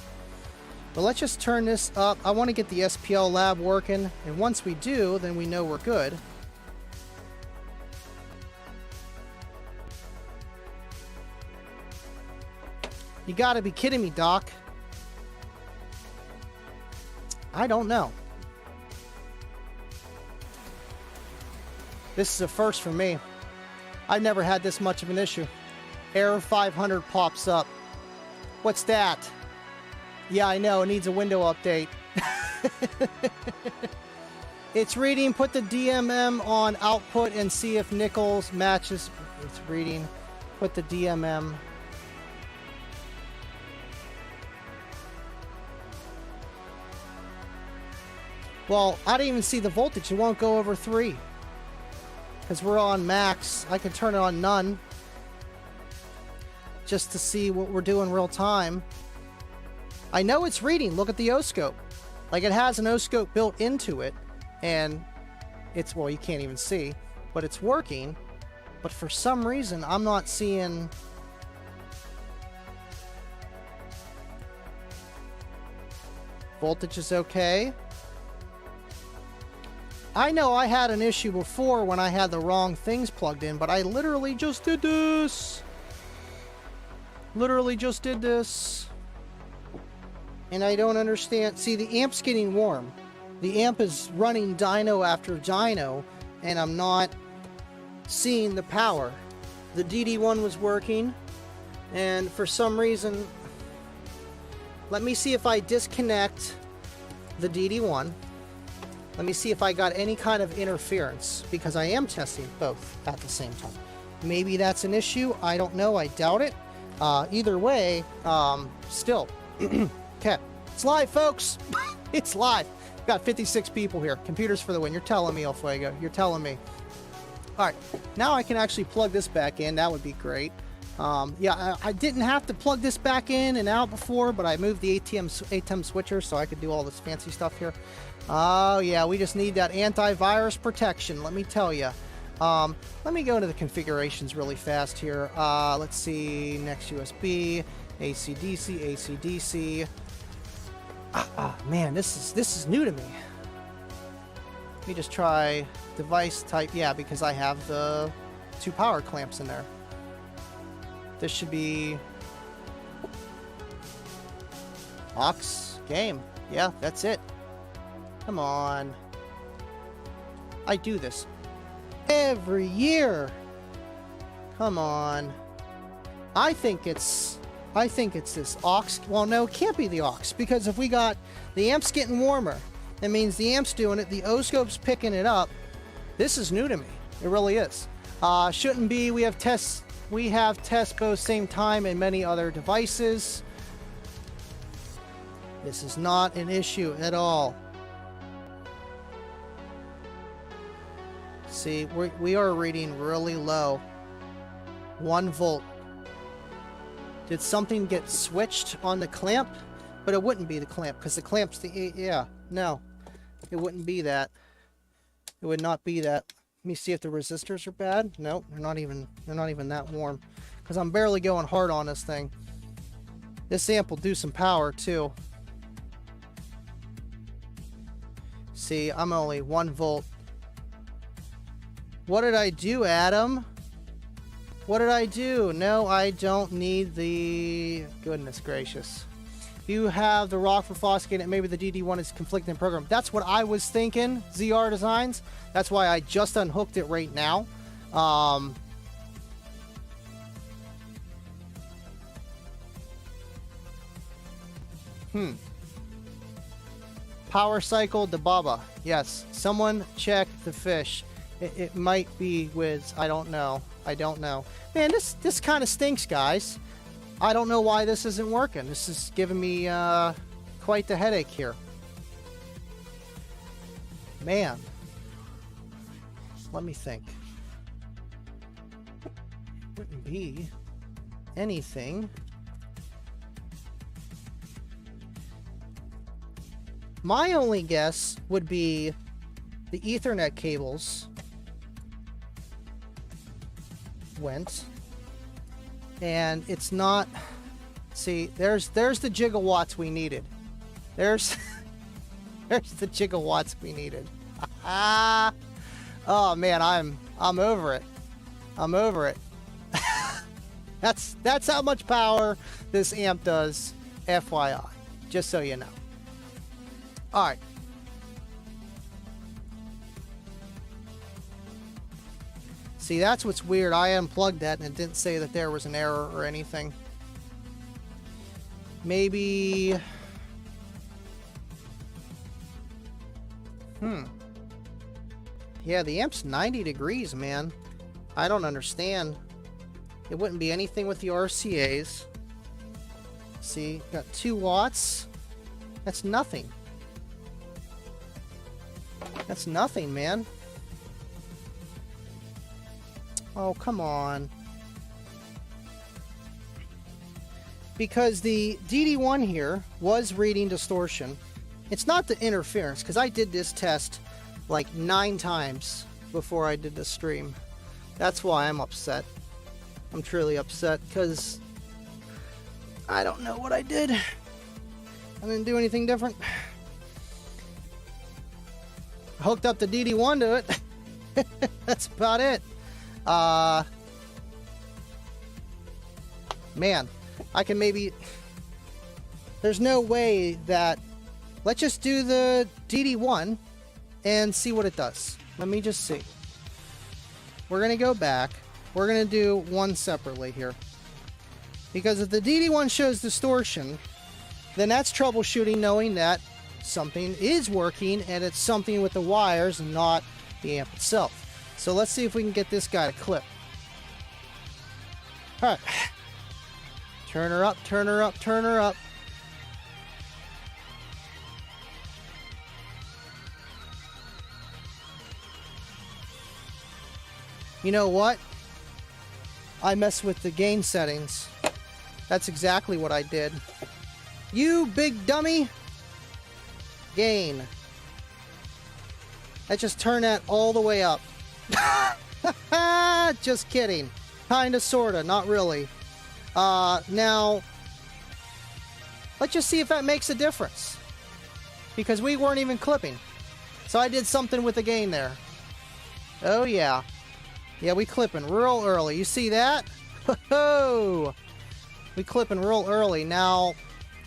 But let's just turn this up. I want to get the SPL lab working, and once we do, then we know we're good. You gotta be kidding me, Doc. I don't know. This is a first for me. I've never had this much of an issue. Error 500 pops up. What's that? Yeah, I know. It needs a window update. It's reading. Put the DMM on output and see if Nichols matches. It's reading. Put the DMM. Well, I didn't even see the voltage. It won't go over 3. Because we're on max. I can turn it on none. Just to see what we're doing real time. I know it's reading. Look at the O-scope. Like, it has an O-scope built into it. And it's, well, you can't even see. But it's working. But for some reason, I'm not seeing... Voltage is okay. I know I had an issue before when I had the wrong things plugged in, but I literally just did this. Literally just did this. And I don't understand. See, the amp's getting warm. The amp is running dyno after dyno, and I'm not seeing the power. The DD1 was working, and for some reason, let me see if I disconnect the DD1. Let me see if I got any kind of interference, because I am testing both at the same time. Maybe that's an issue. I don't know. I doubt it. Either way, still. Okay. It's live, folks. It's live. We've got 56 people here. Computers for the win. You're telling me, El Fuego. You're telling me. All right. Now I can actually plug this back in. That would be great. Yeah, I didn't have to plug this back in and out before, but I moved the ATEM switcher so I could do all this fancy stuff here. Oh, yeah, we just need that antivirus protection, let me tell you. Let me go into the configurations really fast here. Let's see, next USB, AC/DC, AC/DC. Man, this is new to me. Let me just try device type, yeah, because I have the 2 power clamps in there. This should be aux game. Yeah, that's it. Come on. I do this every year. Come on. I think it's this aux. Well, no, it can't be the aux, because if we got the amp's getting warmer, that means the amp's doing it, the O-scope's picking it up. This is new to me. It really is. Shouldn't be. We have tests both same time and many other devices. This is not an issue at all. See, we are reading really low. 1 volt. Did something get switched on the clamp? But it wouldn't be the clamp, because the clamp's the... Yeah, no. It wouldn't be that. It would not be that. Let me see if the resistors are bad. Nope, they're not even that warm. Because I'm barely going hard on this thing. This amp will do some power too. See, I'm only 1 volt. What did I do, Adam? What did I do? No, I don't need the... Goodness gracious. You have the Rockford Fosgate and maybe the DD1 is conflicting program. That's what I was thinking, ZR Designs. That's why I just unhooked it right now. Power cycle Dababa. Yes, someone check the fish. It might be Wiz. I don't know. I don't know. Man, this kind of stinks, guys. I don't know why this isn't working. This is giving me quite the headache here. Man. Let me think. Wouldn't be anything. My only guess would be the Ethernet cables went. And it's not... See, there's the gigawatts we needed. There's the gigawatts we needed. Oh man, I'm over it. I'm over it. That's how much power this amp does, FYI. Just so you know. All right. See, that's what's weird. I unplugged that and it didn't say that there was an error or anything. Maybe... Yeah, the amp's 90 degrees, man. I don't understand. It wouldn't be anything with the RCAs. See, got 2 watts. That's nothing. That's nothing, man. Oh, come on. Because the DD1 here was reading distortion. It's not the interference, because I did this test like 9 times before I did the stream. That's why I'm upset. I'm truly upset, because I don't know what I did. I didn't do anything different. I hooked up the DD1 to it. That's about it. Man, I can maybe... There's no way that... Let's just do the DD1 and see what it does. Let me just see. We're going to go back. We're going to do one separately here. Because if the DD1 shows distortion, then that's troubleshooting, knowing that something is working and it's something with the wires and not the amp itself. So let's see if we can get this guy to clip. Alright. Turn her up, turn her up, turn her up. You know what? I messed with the gain settings. That's exactly what I did. You big dummy! Gain. Let's just turn that all the way up. Just kidding. Kinda, sorta, not really. Now, let's just see if that makes a difference. Because we weren't even clipping. So I did something with the gain there. Oh yeah. Yeah, we clipping real early. You see that? Ho-ho! We clipping real early. Now,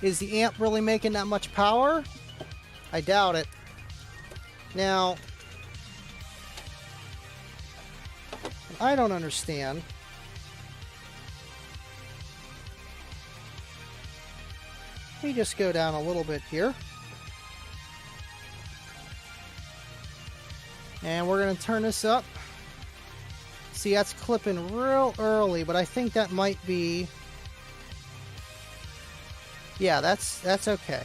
is the amp really making that much power? I doubt it. Now, I don't understand. Let me just go down a little bit here. And we're going to turn this up. See, that's clipping real early, but I think that might be... Yeah, that's okay.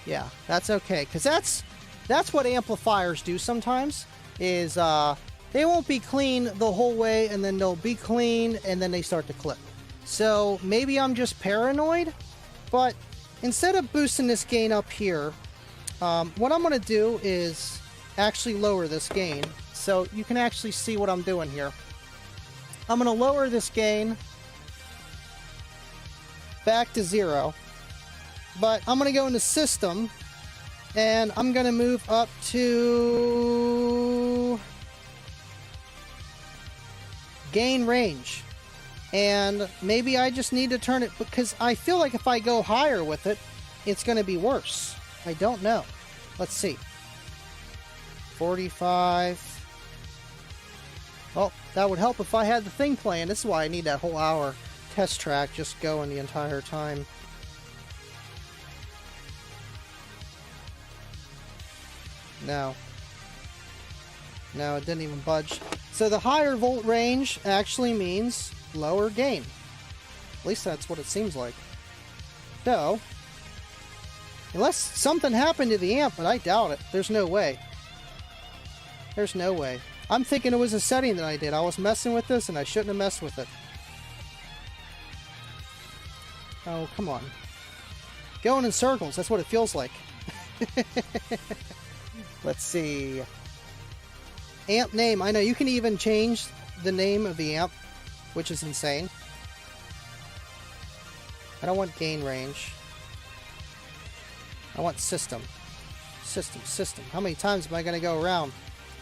Yeah, that's okay. Because that's what amplifiers do sometimes, is they won't be clean the whole way, and then they'll be clean, and then they start to clip. So maybe I'm just paranoid, but instead of boosting this gain up here, what I'm going to do is actually lower this gain, so you can actually see what I'm doing here. I'm going to lower this gain back to 0, but I'm going to go into System, and I'm going to move up to Gain Range. And maybe I just need to turn it, because I feel like if I go higher with it, it's going to be worse. I don't know. Let's see. 45. Well, that would help if I had the thing playing. This is why I need that whole hour test track just going the entire time. No. No, it didn't even budge. So the higher volt range actually means lower gain. At least that's what it seems like. So, unless something happened to the amp, but I doubt it. There's no way. There's no way. I'm thinking it was a setting that I did. I was messing with this and I shouldn't have messed with it. Oh, come on. Going in circles, that's what it feels like. Let's see. Amp name. I know you can even change the name of the amp, which is insane. I don't want gain range. I want system. System, system. How many times am I going to go around?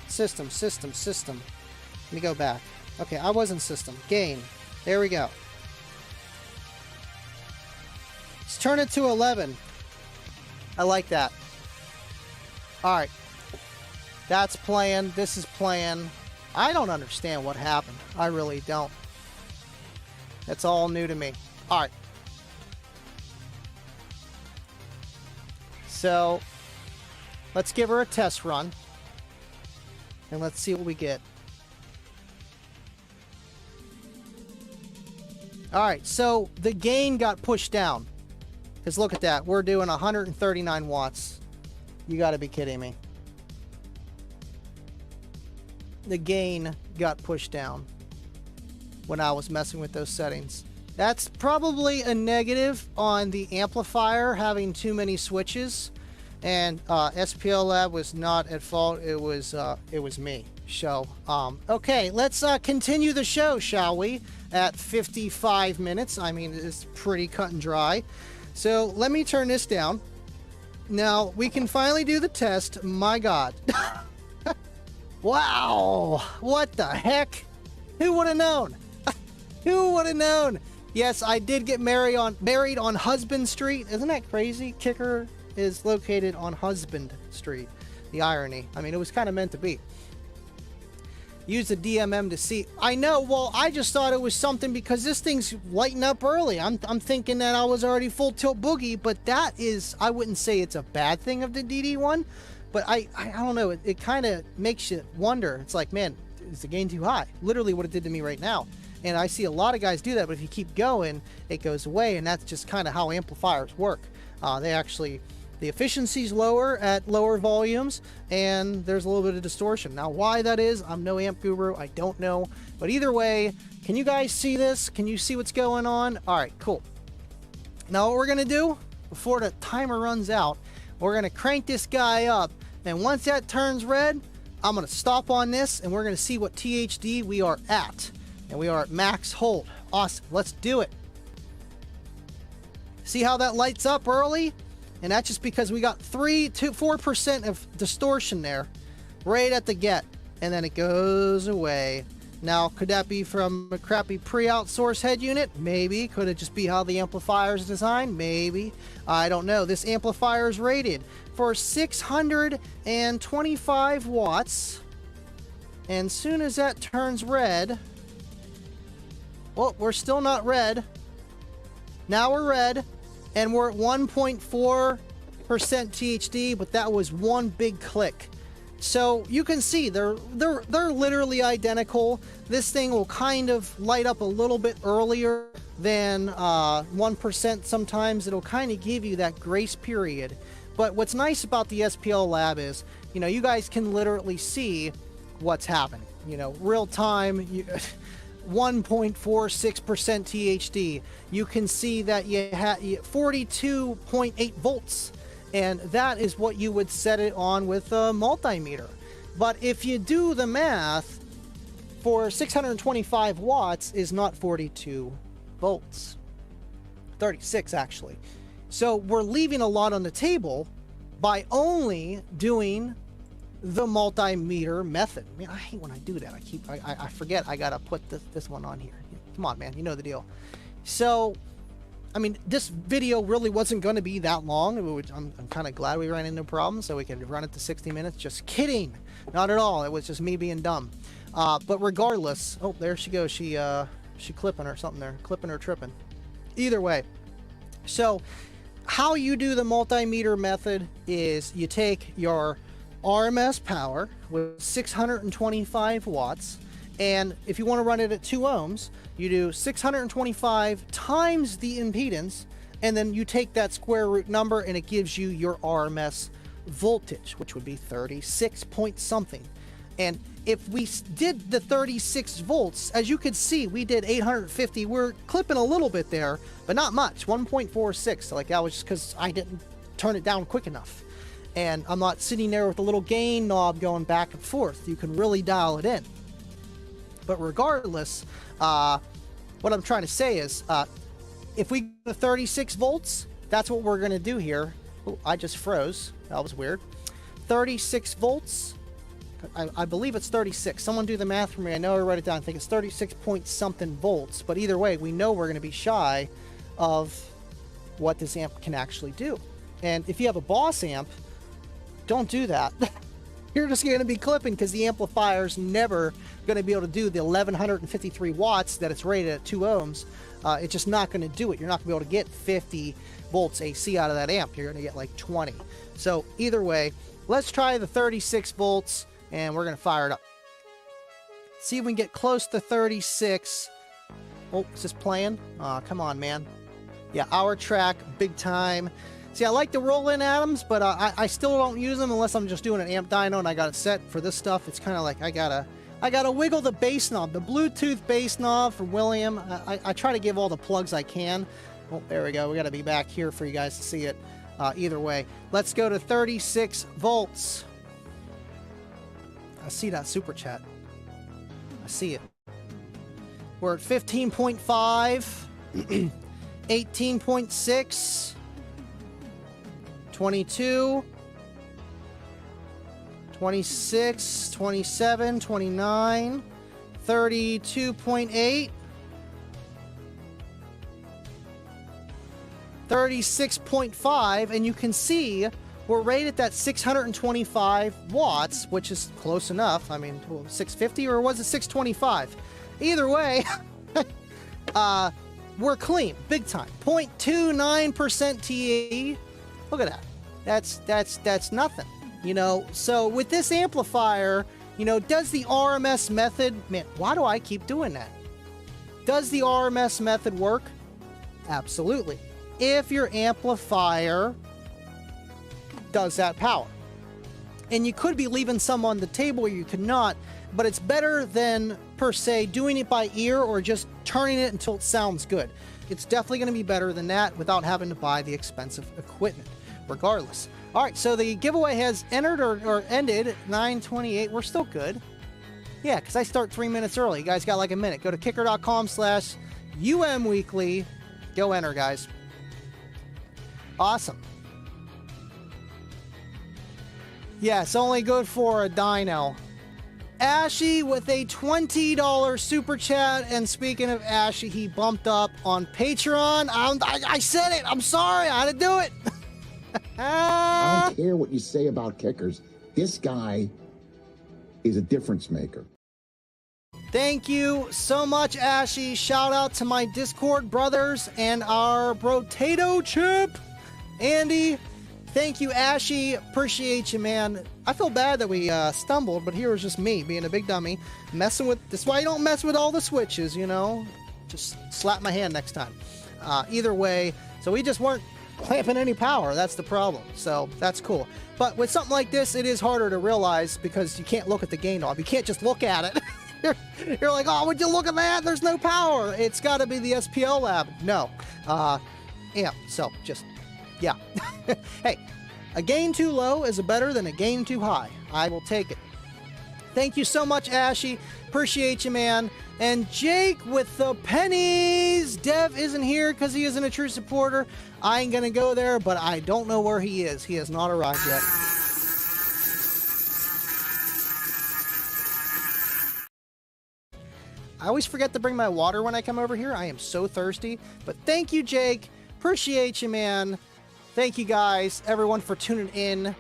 System, system, system. Let me go back. Okay, I was in system. Gain. There we go. Let's turn it to 11. I like that. Alright. That's playing. This is playing. I don't understand what happened. I really don't. That's all new to me. Alright. So, let's give her a test run. And let's see what we get. Alright, so the gain got pushed down. Because look at that. We're doing 139 watts. You got to be kidding me. The gain got pushed down when I was messing with those settings. That's probably a negative on the amplifier having too many switches, and SPL Lab was not at fault. It was me. So okay, let's continue the show, shall we? At 55 minutes. I mean, it's pretty cut and dry. So let me turn this down. Now we can finally do the test. My God. Wow, what the heck? Who would have known? Who would have known? Yes, I did get married on Husband Street. Isn't that crazy? Kicker is located on Husband Street. The irony. I mean, it was kind of meant to be. Use the DMM to see. I know. Well, I just thought it was something because this thing's lighting up early. I'm thinking that I was already full tilt boogie, but that is, I wouldn't say it's a bad thing of the DD1, but I don't know. It kind of makes you wonder. It's like, man, is the gain too high? Literally what it did to me right now. And I see a lot of guys do that, but if you keep going, it goes away, and that's just kind of how amplifiers work. The efficiency's lower at lower volumes, and there's a little bit of distortion. Now, why that is, I'm no amp guru, I don't know. But either way, can you guys see this? Can you see what's going on? All right, cool. Now, what we're going to do, before the timer runs out, we're going to crank this guy up, and once that turns red, I'm going to stop on this, and we're going to see what THD we are at. And we are at max hold. Awesome, let's do it. See how that lights up early? And that's just because we got 4% of distortion there right at the get, and then it goes away. Now, could that be from a crappy pre-outsourced head unit? Maybe. Could it just be how the amplifier is designed? Maybe. I don't know. This amplifier is rated for 625 watts, and soon as that turns red, well, we're still not red. Now we're red. And we're at 1.4% THD, but that was one big click. So you can see they're literally identical. This thing will kind of light up a little bit earlier than 1%. Sometimes it'll kind of give you that grace period. But what's nice about the SPL Lab is, you know, you guys can literally see what's happening. You know, real time. 1.46% THD. You can see that you have 42.8 volts, and that is what you would set it on with a multimeter. But if you do the math, for 625 watts is not 42 volts. 36 actually. So we're leaving a lot on the table by only doing the multimeter method. I mean, I hate when I do that. I forget I gotta put this one on here. Come on, man, you know the deal. So, I mean, this video really wasn't going to be that long. I'm kind of glad we ran into problems so we can run it to 60 minutes. Just kidding. Not at all. It was just me being dumb. But regardless, oh, there she goes. She clipping or something there. Clipping or tripping. Either way. So, how you do the multimeter method is you take your RMS power with 625 watts, and if you want to run it at 2 ohms, you do 625 times the impedance, and then you take that square root number and it gives you your RMS voltage, which would be 36 point something. And if we did the 36 volts, as you could see, we did 850. We're clipping a little bit there, but not much. 1.46. Like, that was just because I didn't turn it down quick enough. And I'm not sitting there with a little gain knob going back and forth. You can really dial it in. But regardless, what I'm trying to say is, if we go to 36 volts, that's what we're going to do here. Oh, I just froze. That was weird. 36 volts. I believe it's 36. Someone do the math for me. I know I wrote it down. I think it's 36 point something volts. But either way, we know we're going to be shy of what this amp can actually do. And if you have a Boss amp, don't do that. You're just going to be clipping because the amplifier's never going to be able to do the 1153 watts that it's rated at 2 ohms. It's just not going to do it. You're not going to be able to get 50 volts AC out of that amp. You're going to get like 20. So either way, let's try the 36 volts and we're going to fire it up. See if we can get close to 36. Oh, is this playing? Come on, man. Yeah, our track, big time. See, I like the roll-in Adams, but I still don't use them unless I'm just doing an amp dyno and I got it set for this stuff. It's kind of like I gotta wiggle the bass knob, the Bluetooth bass knob for William. I try to give all the plugs I can. Oh, there we go. We got to be back here for you guys to see it. Either way, let's go to 36 volts. I see that super chat. I see it. We're at 15.5, 18.6, 22, 26, 27, 29, 32.8, 36.5, and you can see we're right at that 625 watts, which is close enough. I mean, 650 or was it 625? Either way, we're clean, big time. 0.29% TE. Look at that. That's nothing. You know, so with this amplifier, you know, does the RMS method, man, why do I keep doing that? Does the RMS method work? Absolutely. If your amplifier does that power. And you could be leaving some on the table or you could not, but it's better than per se doing it by ear or just turning it until it sounds good. It's definitely going to be better than that without having to buy the expensive equipment, regardless. All right, so the giveaway has entered or ended at 9:28. We're still good. Yeah, because I start 3 minutes early. You guys got like a minute. Go to kicker.com/umweekly. Go enter, guys. Awesome. Yes, only good for a dyno. Ashy with a $20 super chat. And speaking of Ashy, he bumped up on Patreon. I said it. I'm sorry. I had to do it. I don't care what you say about kickers. This guy is a difference maker. Thank you so much, Ashy. Shout out to my Discord brothers and our Brotato Chip, Andy. Thank you, Ashy. Appreciate you, man. I feel bad that we stumbled, but here was just me being a big dummy, messing with. That's why you don't mess with all the switches, you know. Just slap my hand next time. Either way, so we just weren't clamping any power. That's the problem. So that's cool. But with something like this, it is harder to realize because you can't look at the gain knob. You can't just look at it. You're like, oh, would you look at that? There's no power. It's got to be the SPL lab. No. Yeah. So just. Yeah. Hey, a gain too low is better than a gain too high. I will take it. Thank you so much, Ashy. Appreciate you, man. And Jake with the pennies. Dev isn't here because he isn't a true supporter. I ain't going to go there, but I don't know where he is. He has not arrived yet. I always forget to bring my water when I come over here. I am so thirsty. But thank you, Jake. Appreciate you, man. Thank you guys, everyone, for tuning in.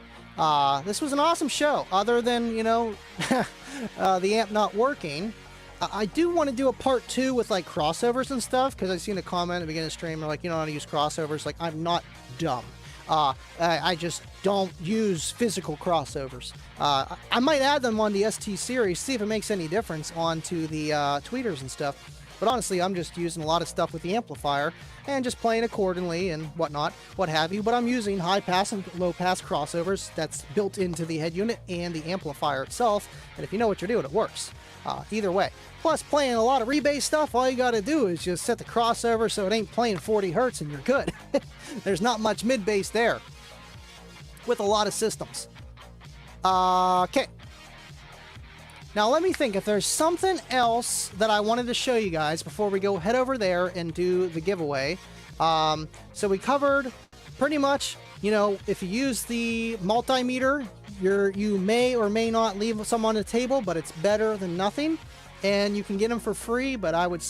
This was an awesome show. Other than, you know, the amp not working. I do want to do a part 2 with like crossovers and stuff, because I've seen a comment at the beginning of the stream, they're like, you know how to use crossovers. Like, I'm not dumb. I just don't use physical crossovers. I might add them on the ST series, see if it makes any difference onto the tweeters and stuff. But honestly, I'm just using a lot of stuff with the amplifier and just playing accordingly and whatnot, what have you. But I'm using high pass and low pass crossovers that's built into the head unit and the amplifier itself. And if you know what you're doing, it works. Either way. Plus, playing a lot of rebase stuff, all you got to do is just set the crossover so it ain't playing 40 hertz and you're good. There's not much mid bass there with a lot of systems. Okay. Now let me think if there's something else that I wanted to show you guys before we go head over there and do the giveaway. So we covered pretty much, you know, if you use the multimeter, you may or may not leave some on the table, but it's better than nothing. And you can get them for free, but I would...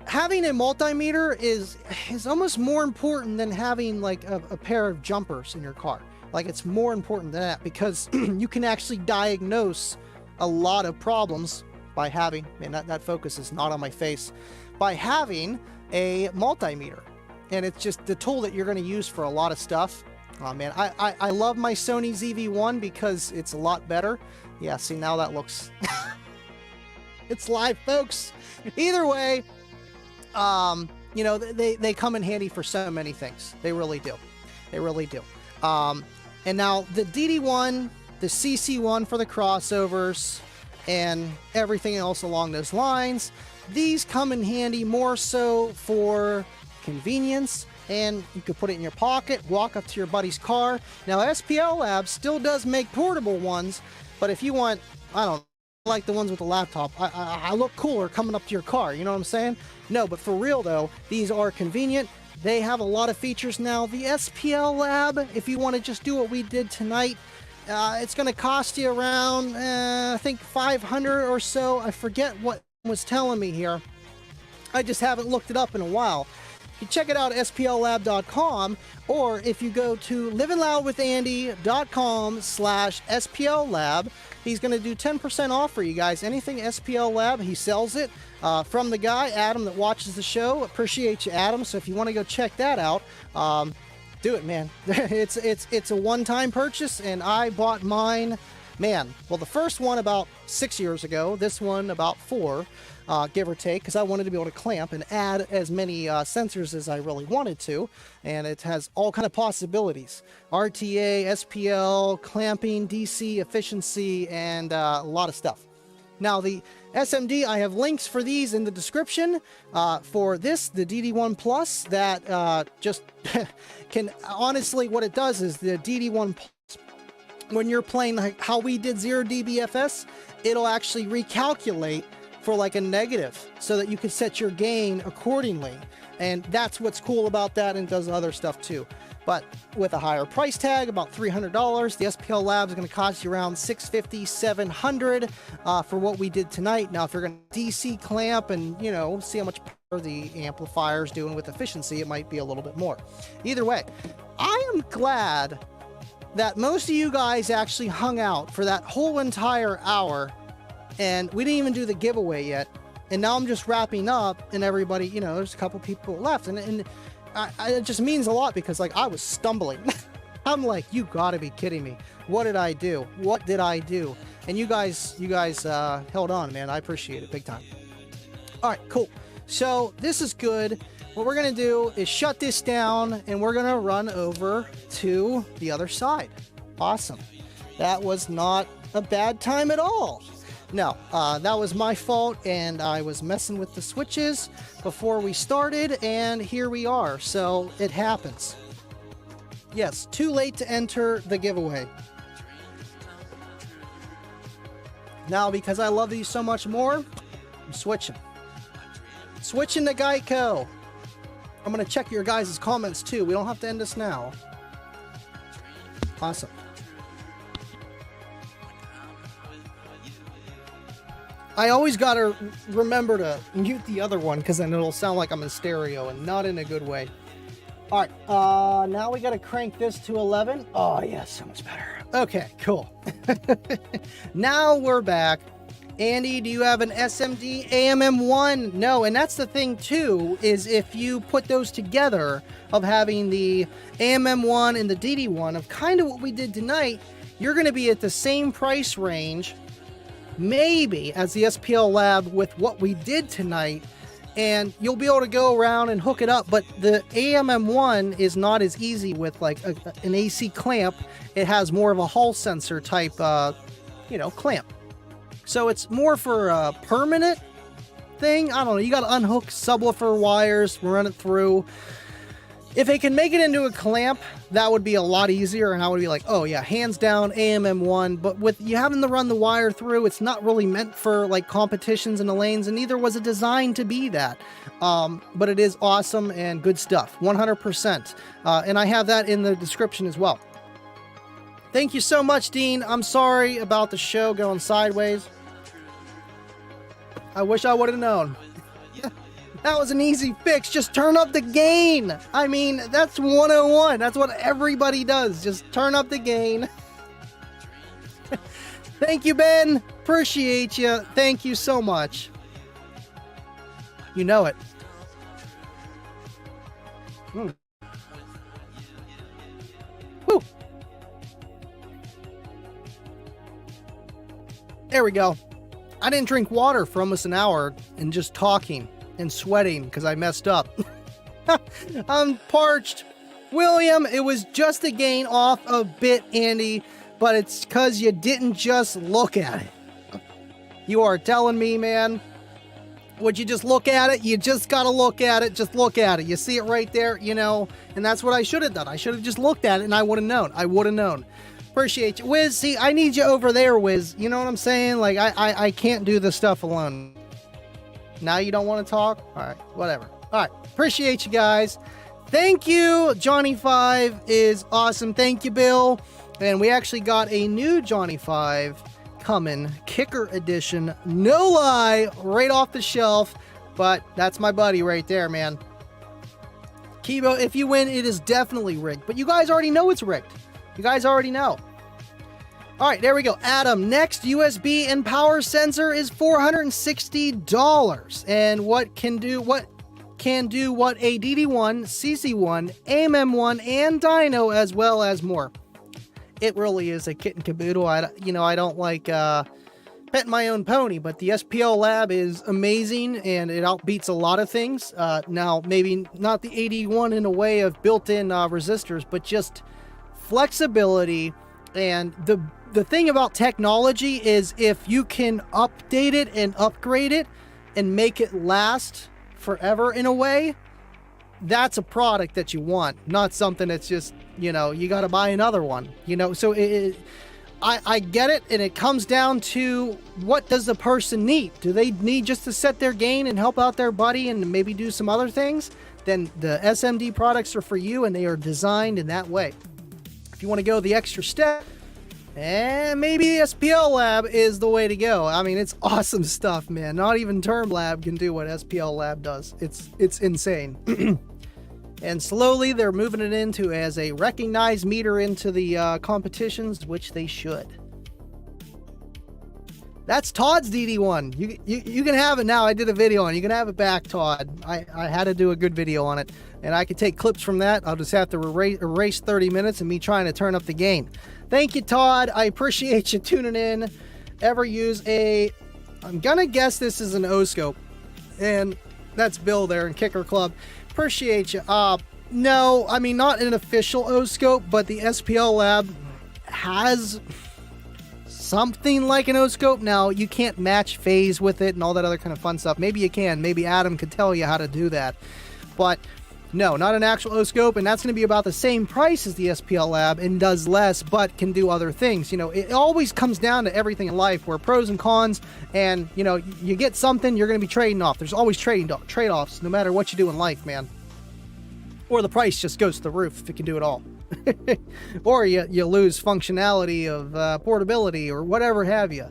having a multimeter is almost more important than having like a pair of jumpers in your car. Like, it's more important than that because you can actually diagnose a lot of problems by having, man, that focus is not on my face, by having a multimeter. And it's just the tool that you're going to use for a lot of stuff. Oh man, I love my Sony ZV-1 because it's a lot better. Yeah, see, now that looks... It's live, folks. Either way, you know, they come in handy for so many things. They really do. They really do. And now the DD1, the CC1 for the crossovers, and everything else along those lines, these come in handy more so for convenience, and you could put it in your pocket, walk up to your buddy's car. Now SPL Labs still does make portable ones, but if you want, I don't like the ones with the laptop, I look cooler coming up to your car, you know what I'm saying? No, but for real though, these are convenient. They have a lot of features now. The SPL Lab, if you want to just do what we did tonight, it's going to cost you around, I think 500 or so. I forget what was telling me here. I just haven't looked it up in a while. You check it out at splLab.com, or if you go to livingloudwithandy.com/SPLLab, he's going to do 10% off for you guys. Anything SPL Lab, he sells it from the guy, Adam, that watches the show. Appreciate you, Adam. So if you want to go check that out, do it, man. It's a one-time purchase, and I bought mine, man, well, the first one about 6 years ago, this one about 4, give or take, because I wanted to be able to clamp and add as many sensors as I really wanted to, and it has all kind of possibilities. RTA, SPL, clamping, DC, efficiency, and a lot of stuff. Now the SMD, I have links for these in the description. For this, the DD1 Plus, that just can, honestly, what it does is the DD1 Plus, when you're playing like how we did 0 dBFS, it'll actually recalculate for like a negative so that you can set your gain accordingly. And that's what's cool about that, and does other stuff too. But with a higher price tag, about $300, the SPL Lab is going to cost you around $650, $700 for what we did tonight. Now, if you're going to DC clamp and, you know, see how much power the amplifier's doing with efficiency, it might be a little bit more. Either way, I am glad that most of you guys actually hung out for that whole entire hour, and we didn't even do the giveaway yet. And now I'm just wrapping up, and everybody, you know, there's a couple people left, and it just means a lot, because like I was stumbling. I'm like, you gotta be kidding me. What did I do? What did I do? And you guys held on, man. I appreciate it big time. All right, cool. So this is good. What we're gonna do is shut this down, and we're gonna run over to the other side. Awesome. That was not a bad time at all. No, that was my fault, and I was messing with the switches before we started, and here we are. So it happens. Yes, too late to enter the giveaway. Now, because I love these so much more, I'm switching. Switching to Geico. I'm going to check your guys' comments too. We don't have to end this now. Awesome. I always got to remember to mute the other one, because then it'll sound like I'm in stereo, and not in a good way. All right, now we got to crank this to 11. Oh, yeah, so much better. Okay, cool. Now we're back. Andy, do you have an SMD AMM1? No, and that's the thing too, is if you put those together, of having the AMM1 and the DD1, of kind of what we did tonight, you're going to be at the same price range, maybe, as the SPL Lab with what we did tonight, and you'll be able to go around and hook it up. But the AMM1 is not as easy with like an AC clamp. It has more of a Hall sensor type, clamp. So it's more for a permanent thing. I don't know. You got to unhook subwoofer wires, run it through. If they can make it into a clamp, that would be a lot easier, and I would be like, oh yeah, hands down AMM1. But with you having to run the wire through, it's not really meant for like competitions in the lanes, and neither was it designed to be that. But it is awesome and good stuff, 100%. And I have that in the description as well. Thank you so much, Dean. I'm sorry about the show going sideways. I wish I would have known. That was an easy fix. Just turn up the gain. I mean, that's 101. That's what everybody does. Just turn up the gain. Thank you, Ben. Appreciate you. Thank you so much. You know it. Woo. There we go. I didn't drink water for almost an hour and just talking and sweating because I messed up. I'm parched. William, it was just a gain off a bit, Andy, but it's because you didn't just look at it. You are telling me, man, would you just look at it? You just gotta look at it. Just look at it. You see it right there, you know, and that's what I should have done. I should have just looked at it and I would have known. I would have known. Appreciate you. Wiz, see, I need you over there, Wiz. You know what I'm saying? Like, I can't do this stuff alone. Now you don't want to talk? All right, whatever. All right, appreciate you guys. Thank you. Johnny 5 is awesome. Thank you, Bill. And we actually got a new Johnny 5 coming, Kicker Edition. No lie, right off the shelf. But that's my buddy right there, man. Kibo, if you win, it is definitely rigged. But you guys already know it's rigged. You guys already know. All right, there we go. Adam, next USB and power sensor is $460. And what can do what a DD1, CC1, AMM1, and dyno, as well as more. It really is a kit and caboodle. I don't like petting my own pony, but the SPL lab is amazing and it outbeats a lot of things. Now, maybe not the 81 in a way of built-in resistors, but just flexibility. And the thing about technology is if you can update it and upgrade it and make it last forever in a way, that's a product that you want, not something that's just, you know, you got to buy another one, you know. So I get it, and it comes down to what does the person need? Do they need just to set their gain and help out their buddy and maybe do some other things? Then the SMD products are for you, and they are designed in that way. If you want to go the extra step, and maybe the SPL lab is the way to go. I mean, it's awesome stuff, man. Not even Term Lab can do what SPL lab does. It's insane. And slowly they're moving it into as a recognized meter into the competitions, which they should. That's Todd's DD1. You can have it now. I did a video on it. You can have it back, Todd. I had to do a good video on it. And I can take clips from that. I'll just have to erase 30 minutes of me trying to turn up the gain. Thank you, Todd. I appreciate you tuning in. Ever use I'm gonna guess this is an O-scope. And that's Bill there in Kicker Club. Appreciate you. No, I mean, not an official O-scope, but the SPL lab has something like an O-scope. Now, you can't match phase with it and all that other kind of fun stuff. Maybe you can. Maybe Adam could tell you how to do that. But no, not an actual O-scope, and that's going to be about the same price as the SPL lab and does less, but can do other things. You know, it always comes down to everything in life where pros and cons, and, you know, you get something, you're going to be trading off. There's always trade-offs, no matter what you do in life, man. Or the price just goes to the roof if it can do it all. Or you lose functionality of portability or whatever have you.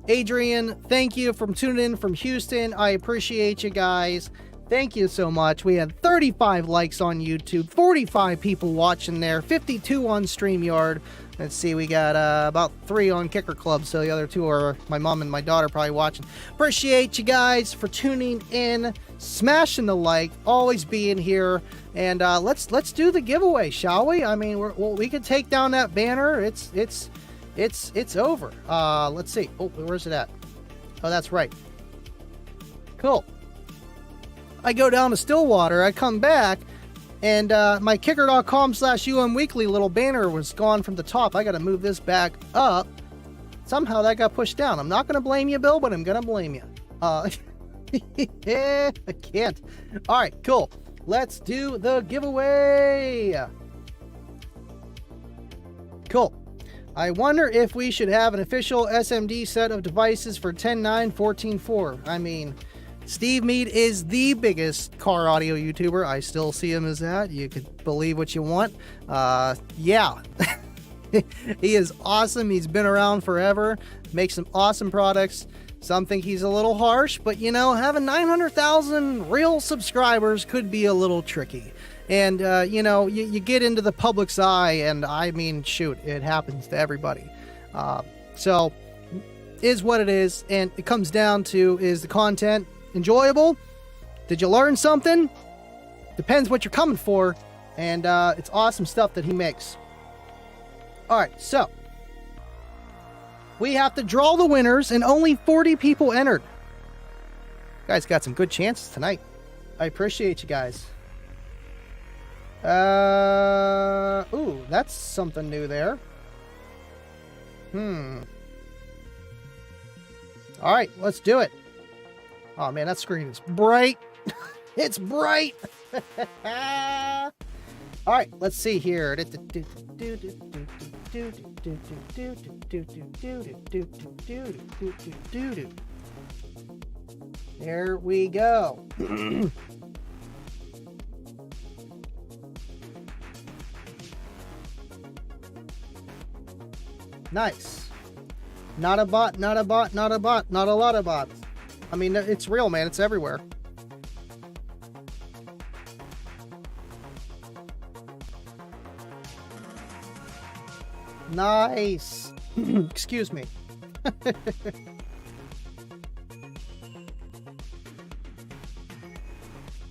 Adrian, thank you for tuning in from Houston. I appreciate you guys. Thank you so much. We had 35 likes on YouTube, 45 people watching there, 52 on StreamYard. Let's see, we got about 3 on Kicker Club, so the other 2 are my mom and my daughter probably watching. Appreciate you guys for tuning in, smashing the like, always being here, and let's do the giveaway, shall we? I mean, we can take down that banner. It's over. Let's see. Oh, where's it at? Oh, that's right. Cool. I go down to Stillwater, I come back, and my kicker.com/UM Weekly little banner was gone from the top. I got to move this back up. Somehow that got pushed down. I'm not going to blame you, Bill, but I'm going to blame you. I can't. All right, cool. Let's do the giveaway. Cool. I wonder if we should have an official SMD set of devices for 10.9.14.4. I mean, Steve Mead is the biggest car audio YouTuber. I still see him as that. You could believe what you want. Yeah. He is awesome. He's been around forever. Makes some awesome products. Some think he's a little harsh, but you know, having 900,000 real subscribers could be a little tricky. And, you know, you get into the public's eye, and I mean, shoot, it happens to everybody. So, is what it is, and it comes down to, is the content enjoyable? Did you learn something? Depends what you're coming for, and it's awesome stuff that he makes. Alright, so we have to draw the winners, and only 40 people entered. You guys got some good chances tonight. I appreciate you guys. Ooh, that's something new there. Alright, let's do it. Oh man, that screen is bright. It's bright. Alright, let's see here. There we go. Nice. Not a bot, not a bot, not a bot, not a lot of bots. I mean, it's real, man. It's everywhere. Nice. Excuse me.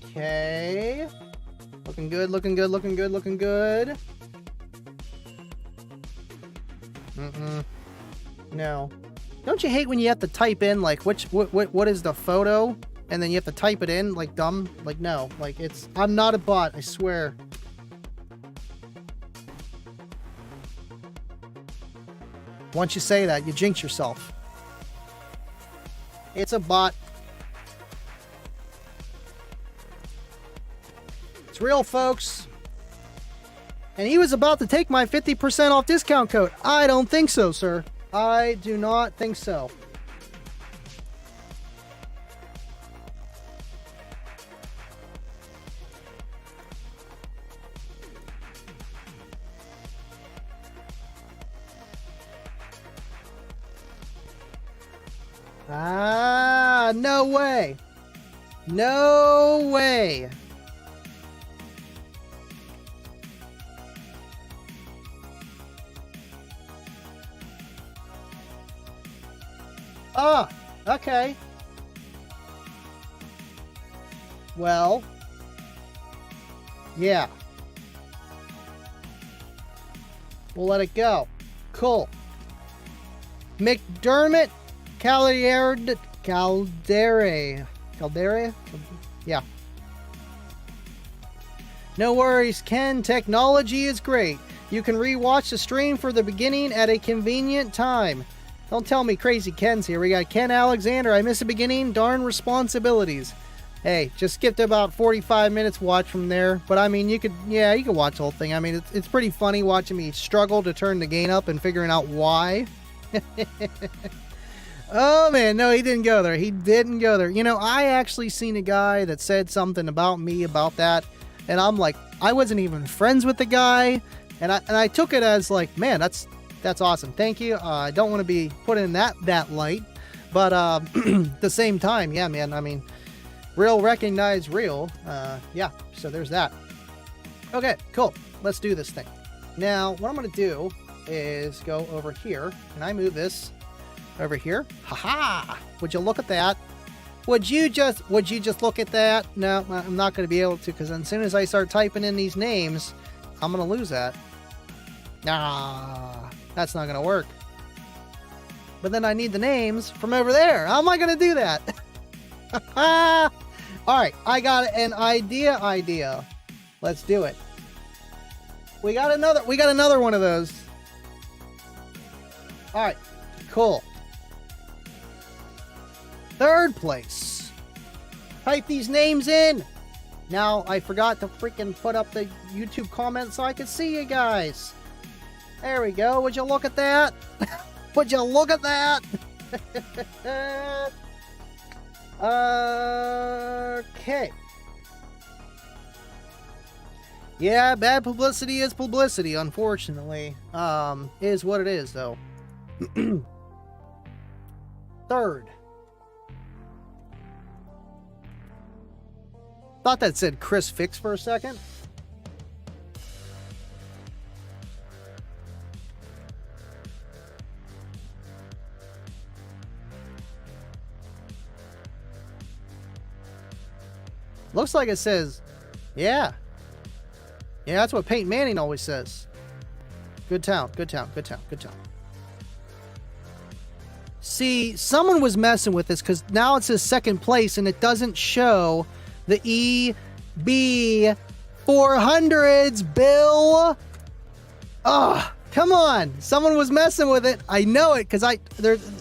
Okay. Looking good, looking good, looking good, looking good. No. Don't you hate when you have to type in, like, what is the photo? And then you have to type it in, like, dumb? Like, no. Like, I'm not a bot, I swear. Once you say that, you jinx yourself. It's a bot. It's real, folks. And he was about to take my 50% off discount code. I don't think so, sir. I do not think so. Ah, no way. No way. Ah, okay. Well, yeah. We'll let it go. Cool. McDermott Caldere. Yeah. No worries, Ken. Technology is great. You can rewatch the stream for the beginning at a convenient time. Don't tell me Crazy Ken's here. We got Ken Alexander. I missed the beginning. Darn responsibilities. Hey, just skipped about 45 minutes. Watch from there. But I mean, you could watch the whole thing. I mean, it's pretty funny watching me struggle to turn the gain up and figuring out why. Oh man, no, he didn't go there. He didn't go there. You know, I actually seen a guy that said something about me about that, and I'm like, I wasn't even friends with the guy, and I took it as like, man, that's awesome. Thank you. I don't want to be put in that light, but at the same time, yeah, man. I mean, real recognize real. Yeah. So there's that. Okay, cool. Let's do this thing. Now, what I'm gonna do is go over here. Can I move this over here? Haha! Would you look at that? Would you just look at that? No, I'm not gonna be able to, because as soon as I start typing in these names, I'm gonna lose that. Ah. That's not going to work. But then I need the names from over there. How am I going to do that? All right, I got an idea. Let's do it. We got another one of those. All right, cool. Third place. Type these names in. Now, I forgot to freaking put up the YouTube comments so I could see you guys. There we go. Would you look at that? Would you look at that? Okay. Yeah, bad publicity is publicity, unfortunately. Is what it is, though. Third. Thought that said Chris Fix for a second. Looks like it says, yeah. Yeah, that's what Peyton Manning always says. Good town, good town, good town, good town. See, someone was messing with this because now it says second place and it doesn't show the 400s, Bill. Oh, come on. Someone was messing with it. I know it because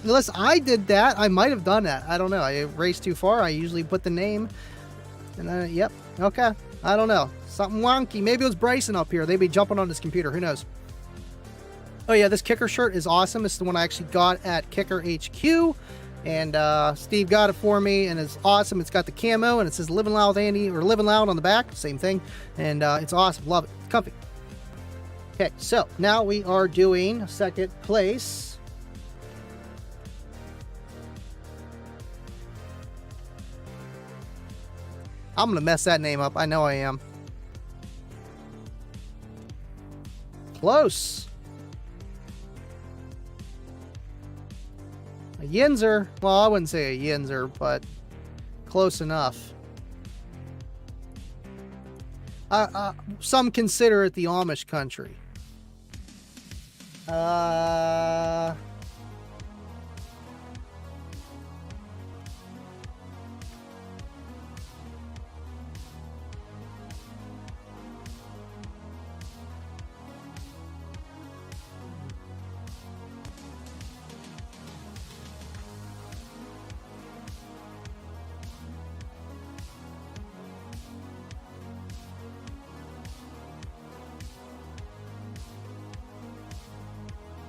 unless I did that, I might have done that. I don't know. I erased too far. I usually put the name. And yep. Okay. I don't know. Something wonky. Maybe it was Bryson up here. They'd be jumping on this computer. Who knows? Oh, yeah. This Kicker shirt is awesome. It's the one I actually got at Kicker HQ. And Steve got it for me, and it's awesome. It's got the camo, and it says Living Loud Andy, or Living Loud on the back. Same thing. And it's awesome. Love it. It's comfy. Okay, so now we are doing second place. I'm going to mess that name up. I know I am. Close. A Yinzer. Well, I wouldn't say a Yinzer, but close enough. Some consider it the Amish country.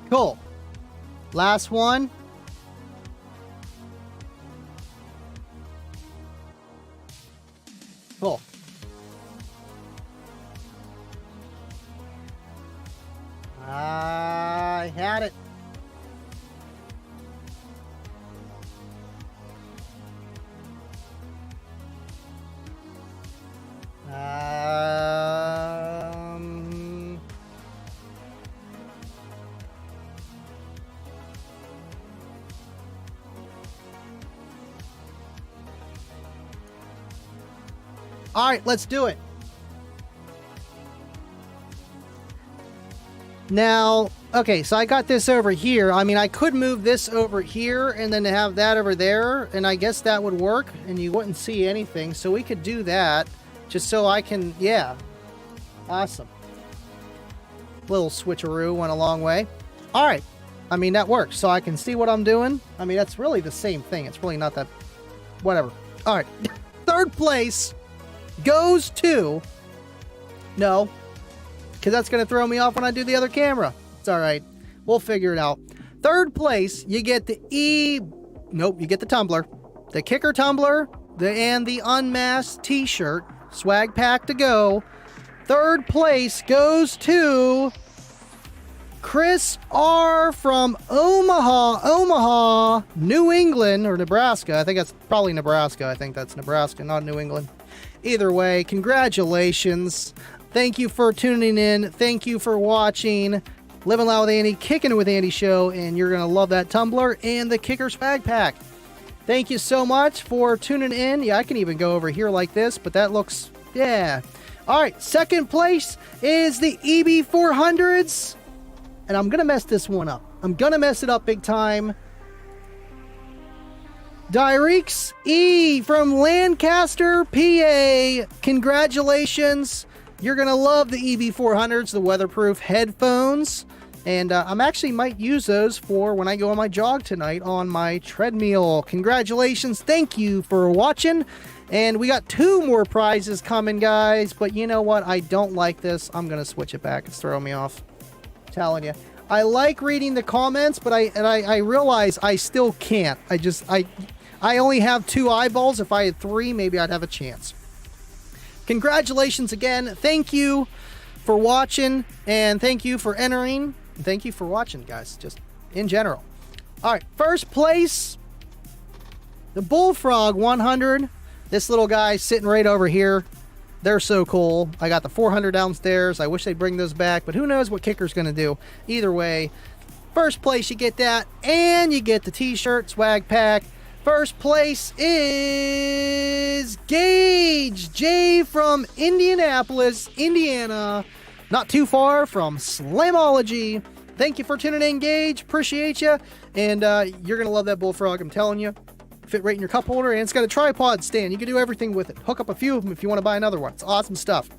Cool. Last one. Cool. I had it. All right, let's do it. Now, okay, so I got this over here. I mean, I could move this over here and then have that over there, and I guess that would work, and you wouldn't see anything. So we could do that just so I can, yeah. Awesome. Little switcheroo went a long way. All right. I mean, that works. So I can see what I'm doing. I mean, that's really the same thing. It's really not that, whatever. All right. Third place goes to, no, because that's going to throw me off when I do the other camera. It's all right. We'll figure it out. Third place, you get the you get the tumbler, the Kicker tumbler, and the unmasked t-shirt, swag pack to go. Third place goes to Chris R. from Omaha, New England, or Nebraska. I think that's probably Nebraska. I think that's Nebraska, not New England. Either way, congratulations. Thank you for tuning in. Thank you for watching Living Loud with Andy, Kicking with Andy show, and you're going to love that tumbler and the Kicker swag pack. Thank you so much for tuning in. Yeah, I can even go over here like this, but that looks, yeah. All right, second place is the EB400s, and I'm going to mess this one up. I'm going to mess it up big time. Dyrix E from Lancaster, PA. Congratulations. You're going to love the EB400s, the weatherproof headphones. And I'm actually might use those for when I go on my jog tonight on my treadmill. Congratulations. Thank you for watching. And we got 2 more prizes coming, guys. But you know what? I don't like this. I'm going to switch it back. It's throwing me off. I'm telling you. I like reading the comments, but I realize I still can't. I only have 2 eyeballs. If I had 3, maybe I'd have a chance. Congratulations again. Thank you for watching, and thank you for entering. Thank you for watching, guys, just in general. All right, first place, the Bullfrog 100. This little guy sitting right over here. They're so cool. I got the 400 downstairs. I wish they'd bring those back, but who knows what Kicker's going to do. Either way, first place, you get that, and you get the t-shirt, swag pack. First place is Gage J from Indianapolis, Indiana. Not too far from Slamology. Thank you for tuning in, Gage. Appreciate you. And you're going to love that Bullfrog, I'm telling you. Fit right in your cup holder, and it's got a tripod stand. You can do everything with it. Hook up a few of them if you want to buy another one. It's awesome stuff.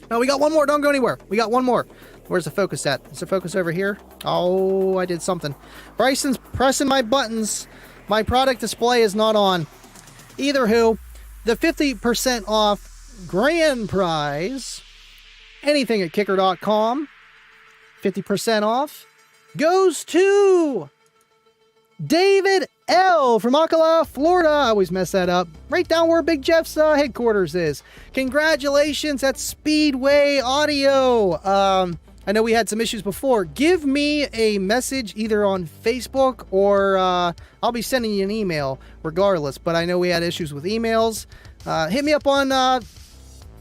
No, we got one more. Don't go anywhere. We got one more. Where's the focus at? Is the focus over here? Oh, I did something. Bryson's pressing my buttons. My product display is not on. Either who, the 50% off grand prize, anything at kicker.com, 50% off, goes to David L. from Ocala, Florida. I always mess that up. Right down where Big Jeff's headquarters is. Congratulations, that's Speedway Audio. I know we had some issues before. Give me a message either on Facebook or I'll be sending you an email regardless. But I know we had issues with emails. Hit me up on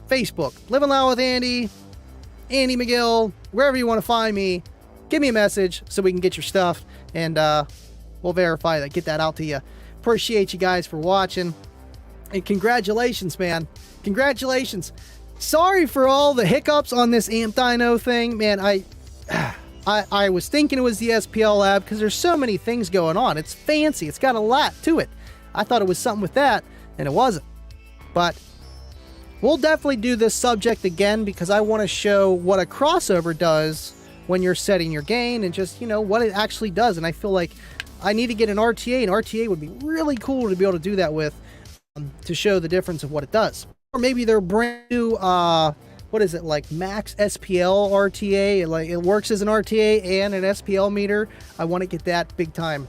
Facebook. Living Loud with Andy, Andy McGill, wherever you want to find me. Give me a message so we can get your stuff and we'll verify that, get that out to you. Appreciate you guys for watching. And congratulations, man. Congratulations. Sorry for all the hiccups on this amp dyno thing, man. I was thinking it was the SPL lab because there's so many things going on. It's fancy. It's got a lot to it. I thought it was something with that, and it wasn't. But we'll definitely do this subject again because I want to show what a crossover does when you're setting your gain and just, you know, what it actually does. And I feel like I need to get an RTA, and RTA would be really cool to be able to do that with to show the difference of what it does. Or maybe they're brand new, what is it, like Max SPL RTA, like it works as an RTA and an SPL meter. I want to get that big time.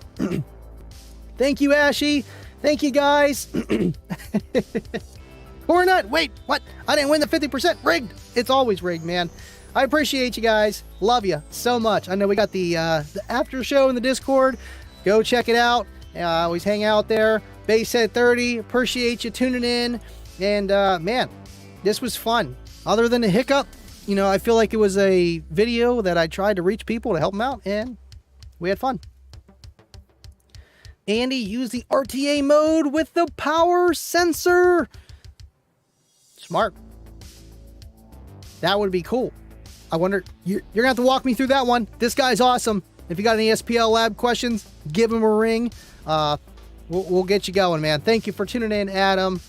Thank you, Ashy. Thank you, guys. Or not. Wait, what? I didn't win the 50%. Rigged. It's always rigged, man. I appreciate you guys. Love you so much. I know we got the after show in the Discord. Go check it out. I always hang out there. Basehead 30. Appreciate you tuning in. And man, this was fun. Other than the hiccup, you know, I feel like it was a video that I tried to reach people to help them out, and we had fun. Andy used the RTA mode with the power sensor. Smart. That would be cool. I wonder, you're gonna have to walk me through that one. This guy's awesome. If you got any SPL lab questions, give him a ring. We'll get you going, man. Thank you for tuning in, Adam.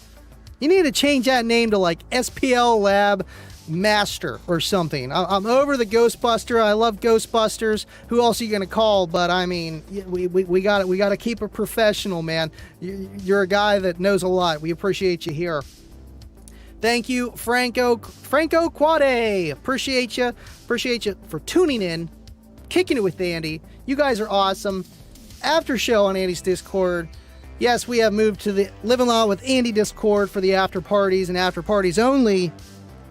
You need to change that name to like SPL Lab Master or something. I'm over the Ghostbuster. I love Ghostbusters. Who else are you gonna call? But I mean, we got it. We got to keep it professional, man. You're a guy that knows a lot. We appreciate you here. Thank you, Franco Quade. Appreciate you. Appreciate you for tuning in, kicking it with Andy. You guys are awesome. After show on Andy's Discord. Yes, we have moved to the Living Loud with Andy Discord for the after parties and after parties only.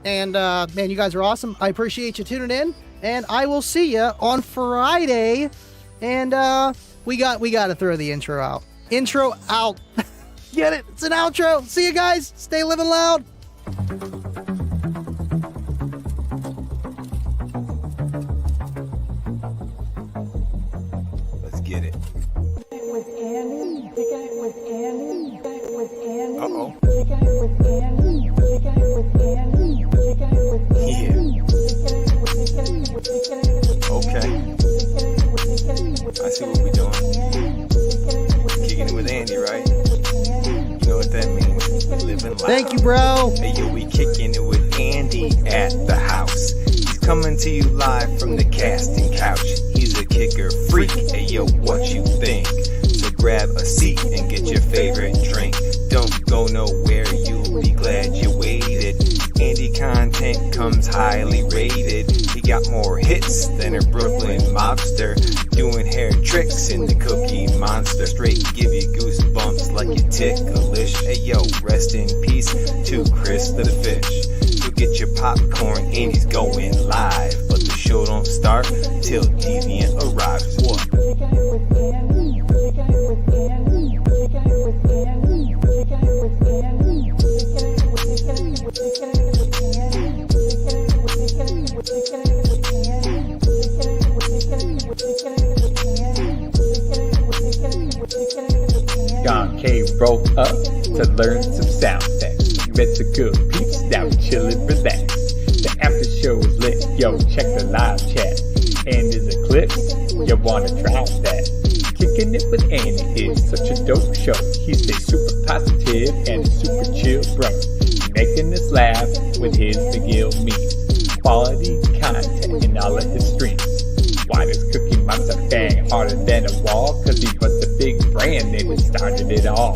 And man, you guys are awesome. I appreciate you tuning in, and I will see you on Friday. And we got to throw the intro out. Intro out. Get it? It's an outro. See you guys. Stay living loud. Let's get it. With Andy, kicking it with Andy, kicking it with Andy, Uh-oh. kicking it with Andy, kicking it with Andy, kicking it with Andy, Okay. I see what we're doing. Kicking it with Andy, right? You know what that means. Living loud. Thank you, bro. Hey, yo, we kicking it with Andy at the house. He's coming to you live from the casting couch. He's a kicker freak. Hey, yo, what you think? So grab a seat and get your favorite drink. Don't go nowhere, you'll be glad you waited. Andy content comes highly rated. He got more hits than a Brooklyn mobster, doing hair tricks in the Cookie Monster. Straight give you goosebumps like you ticklish. Hey yo, rest in peace to Chris the Fish. So get your popcorn, Andy's going live, but the show don't start till Deviant arrives. What? John K. rolled up to learn some sound effects. Met some good peeps, now we chillin', relax. The after show is lit, yo, check the live chat. And in the clips, you wanna try that. Kicking it with Andy is such a dope show. He stays super positive and a super chill bro. Making us laugh with his McGill memes. quality content in all of his streams. Why does Cookie Monster bang harder than a wall? Cause he was the big brand name that started it all.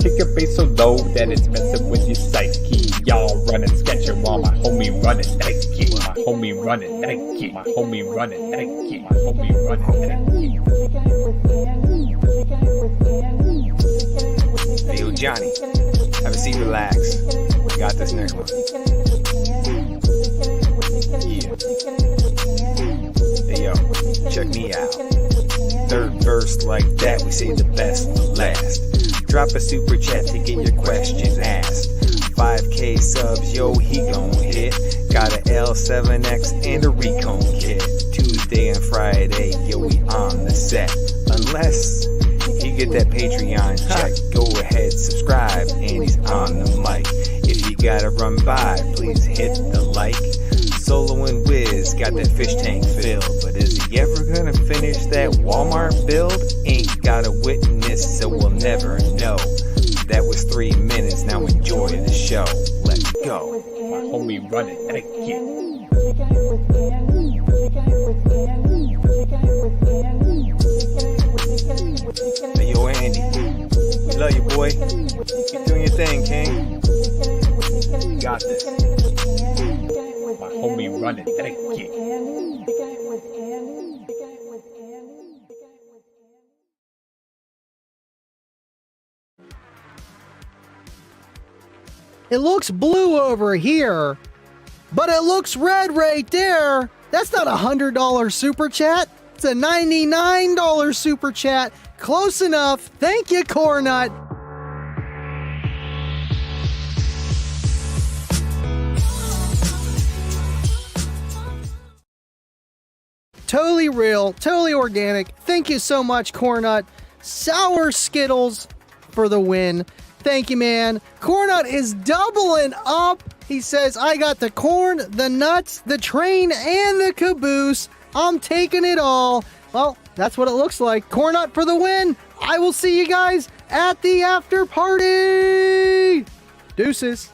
Kicker bass so low that it's messing with your psyche. Y'all running Sketcher while my homie running Nike. My homie running Nike. My homie running Nike. My homie running Nike. Hey, yo, Johnny, have a seat, relax. We got this next one. Yeah. Hey, yo, check me out. Third verse like that, we say the best for last. Drop a super chat to get your questions asked. 5K subs, yo, he gon' hit. Got a L7X and a Recon kit. Tuesday and Friday, yo, we on the set. Unless he get that Patreon check, go ahead, subscribe, and he's on the mic. If you gotta run by, please hit the like. Solo and Wiz got that fish tank filled, but is he ever gonna finish that Walmart build? Ain't got a witness, so we'll never know. That was 3 minutes, now enjoy the show. Let's go. My homie running Nike. Hey, yo, Andy, we love you, boy. Keep doing your thing, King. You got this. My homie running Nike. It looks blue over here, but it looks red right there. That's not a $100 super chat. It's a $99 super chat. Close enough. Thank you, Cornut. Totally real, totally organic. Thank you so much, Cornut. Sour Skittles for the win. Thank you, man. Cornut is doubling up. He says, I got the corn, the nuts, the train, and the caboose. I'm taking it all. Well, that's what it looks like. Cornut for the win. I will see you guys at the after party. Deuces.